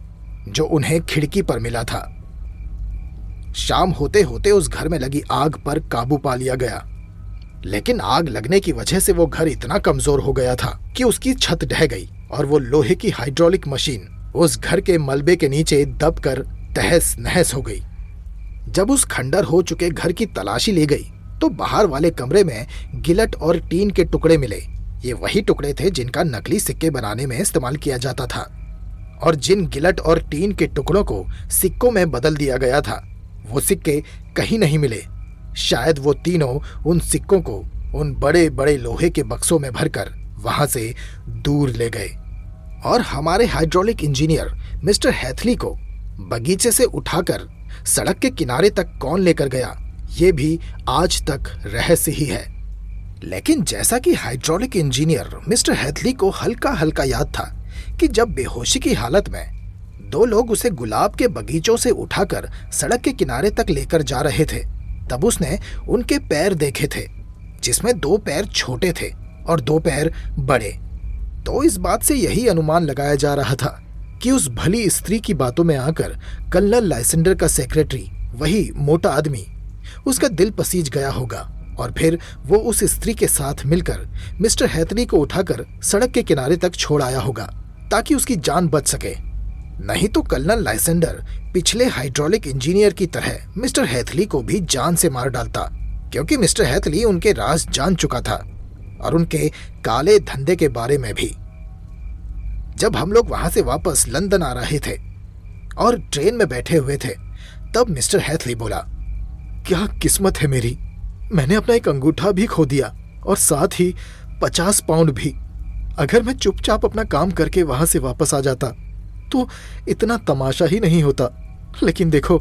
जो उन्हें खिड़की पर मिला था। शाम होते होते उस घर में लगी आग पर काबू पा लिया गया, लेकिन आग लगने की वजह से वो घर इतना कमजोर हो गया था कि उसकी छत ढह गई और वो लोहे की हाइड्रोलिक मशीन उस घर के मलबे के नीचे दबकर तहस नहस हो गई। जब उस खंडर हो चुके घर की तलाशी ली गई तो बाहर वाले कमरे में गिलट और टीन के टुकड़े मिले। ये वही टुकड़े थे जिनका नकली सिक्के बनाने में इस्तेमाल किया जाता था, और जिन गिलट और टीन के टुकड़ों को सिक्कों में बदल दिया गया था वो सिक्के कहीं नहीं मिले। शायद वो तीनों उन सिक्कों को उन बड़े बड़े लोहे के बक्सों में भरकर वहां से दूर ले गए, और हमारे हाइड्रोलिक इंजीनियर मिस्टर हैथली को बगीचे से उठाकर सड़क के किनारे तक कौन लेकर गया, ये भी आज तक रहस्य ही है। लेकिन जैसा कि हाइड्रोलिक इंजीनियर मिस्टर हैथली को हल्का हल्का याद था कि जब बेहोशी की हालत में 2 लोग उसे गुलाब के बगीचों से उठाकर सड़क के किनारे तक लेकर जा रहे थे, तब उसने उनके पैर देखे थे, जिसमें 2 पैर छोटे थे और 2 पैर बड़े। तो इस बात से यही अनुमान लगाया जा रहा था कि उस भली स्त्री की बातों में आकर कर्नल लाइसेंडर का सेक्रेटरी, वही मोटा आदमी, उसका दिल पसीज गया होगा, और फिर वो उस स्त्री के साथ मिलकर मिस्टर हैथली को उठाकर सड़क के किनारे तक छोड़ आया होगा ताकि उसकी जान बच सके। नहीं तो कर्नल लाइसेंडर पिछले हाइड्रोलिक इंजीनियर की तरह मिस्टर हैथली को भी जान से मार डालता, क्योंकि मिस्टर हैथली उनके राज जान चुका था और उनके काले धंधे के बारे में भी। जब हम लोग वहां से वापस लंदन आ रहे थे और ट्रेन में बैठे हुए थे, तब मिस्टर हैथली बोला, क्या किस्मत है मेरी, मैंने अपना एक अंगूठा भी खो दिया और साथ ही 50 पाउंड भी। अगर मैं चुपचाप अपना काम करके वहां से वापस आ जाता तो इतना तमाशा ही नहीं होता, लेकिन देखो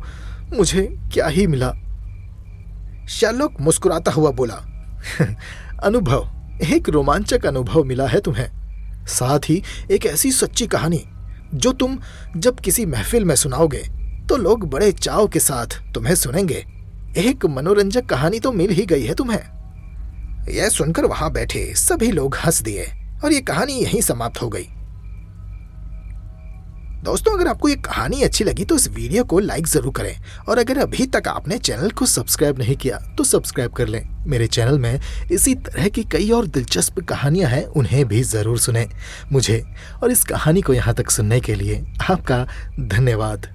मुझे क्या ही मिला। शेरलॉक मुस्कुराता हुआ बोला, अनुभव, एक रोमांचक अनुभव मिला है तुम्हें, साथ ही एक ऐसी सच्ची कहानी जो तुम जब किसी महफिल में सुनाओगे तो लोग बड़े चाव के साथ तुम्हें सुनेंगे। एक मनोरंजक कहानी तो मिल ही गई है तुम्हें। यह सुनकर वहां बैठे सभी लोग हंस दिए और ये कहानी यहीं समाप्त हो गई। दोस्तों, अगर आपको ये कहानी अच्छी लगी तो इस वीडियो को लाइक जरूर करें, और अगर अभी तक आपने चैनल को सब्सक्राइब नहीं किया तो सब्सक्राइब कर लें। मेरे चैनल में इसी तरह की कई और दिलचस्प कहानियां हैं, उन्हें भी जरूर सुनें। मुझे और इस कहानी को यहाँ तक सुनने के लिए आपका धन्यवाद।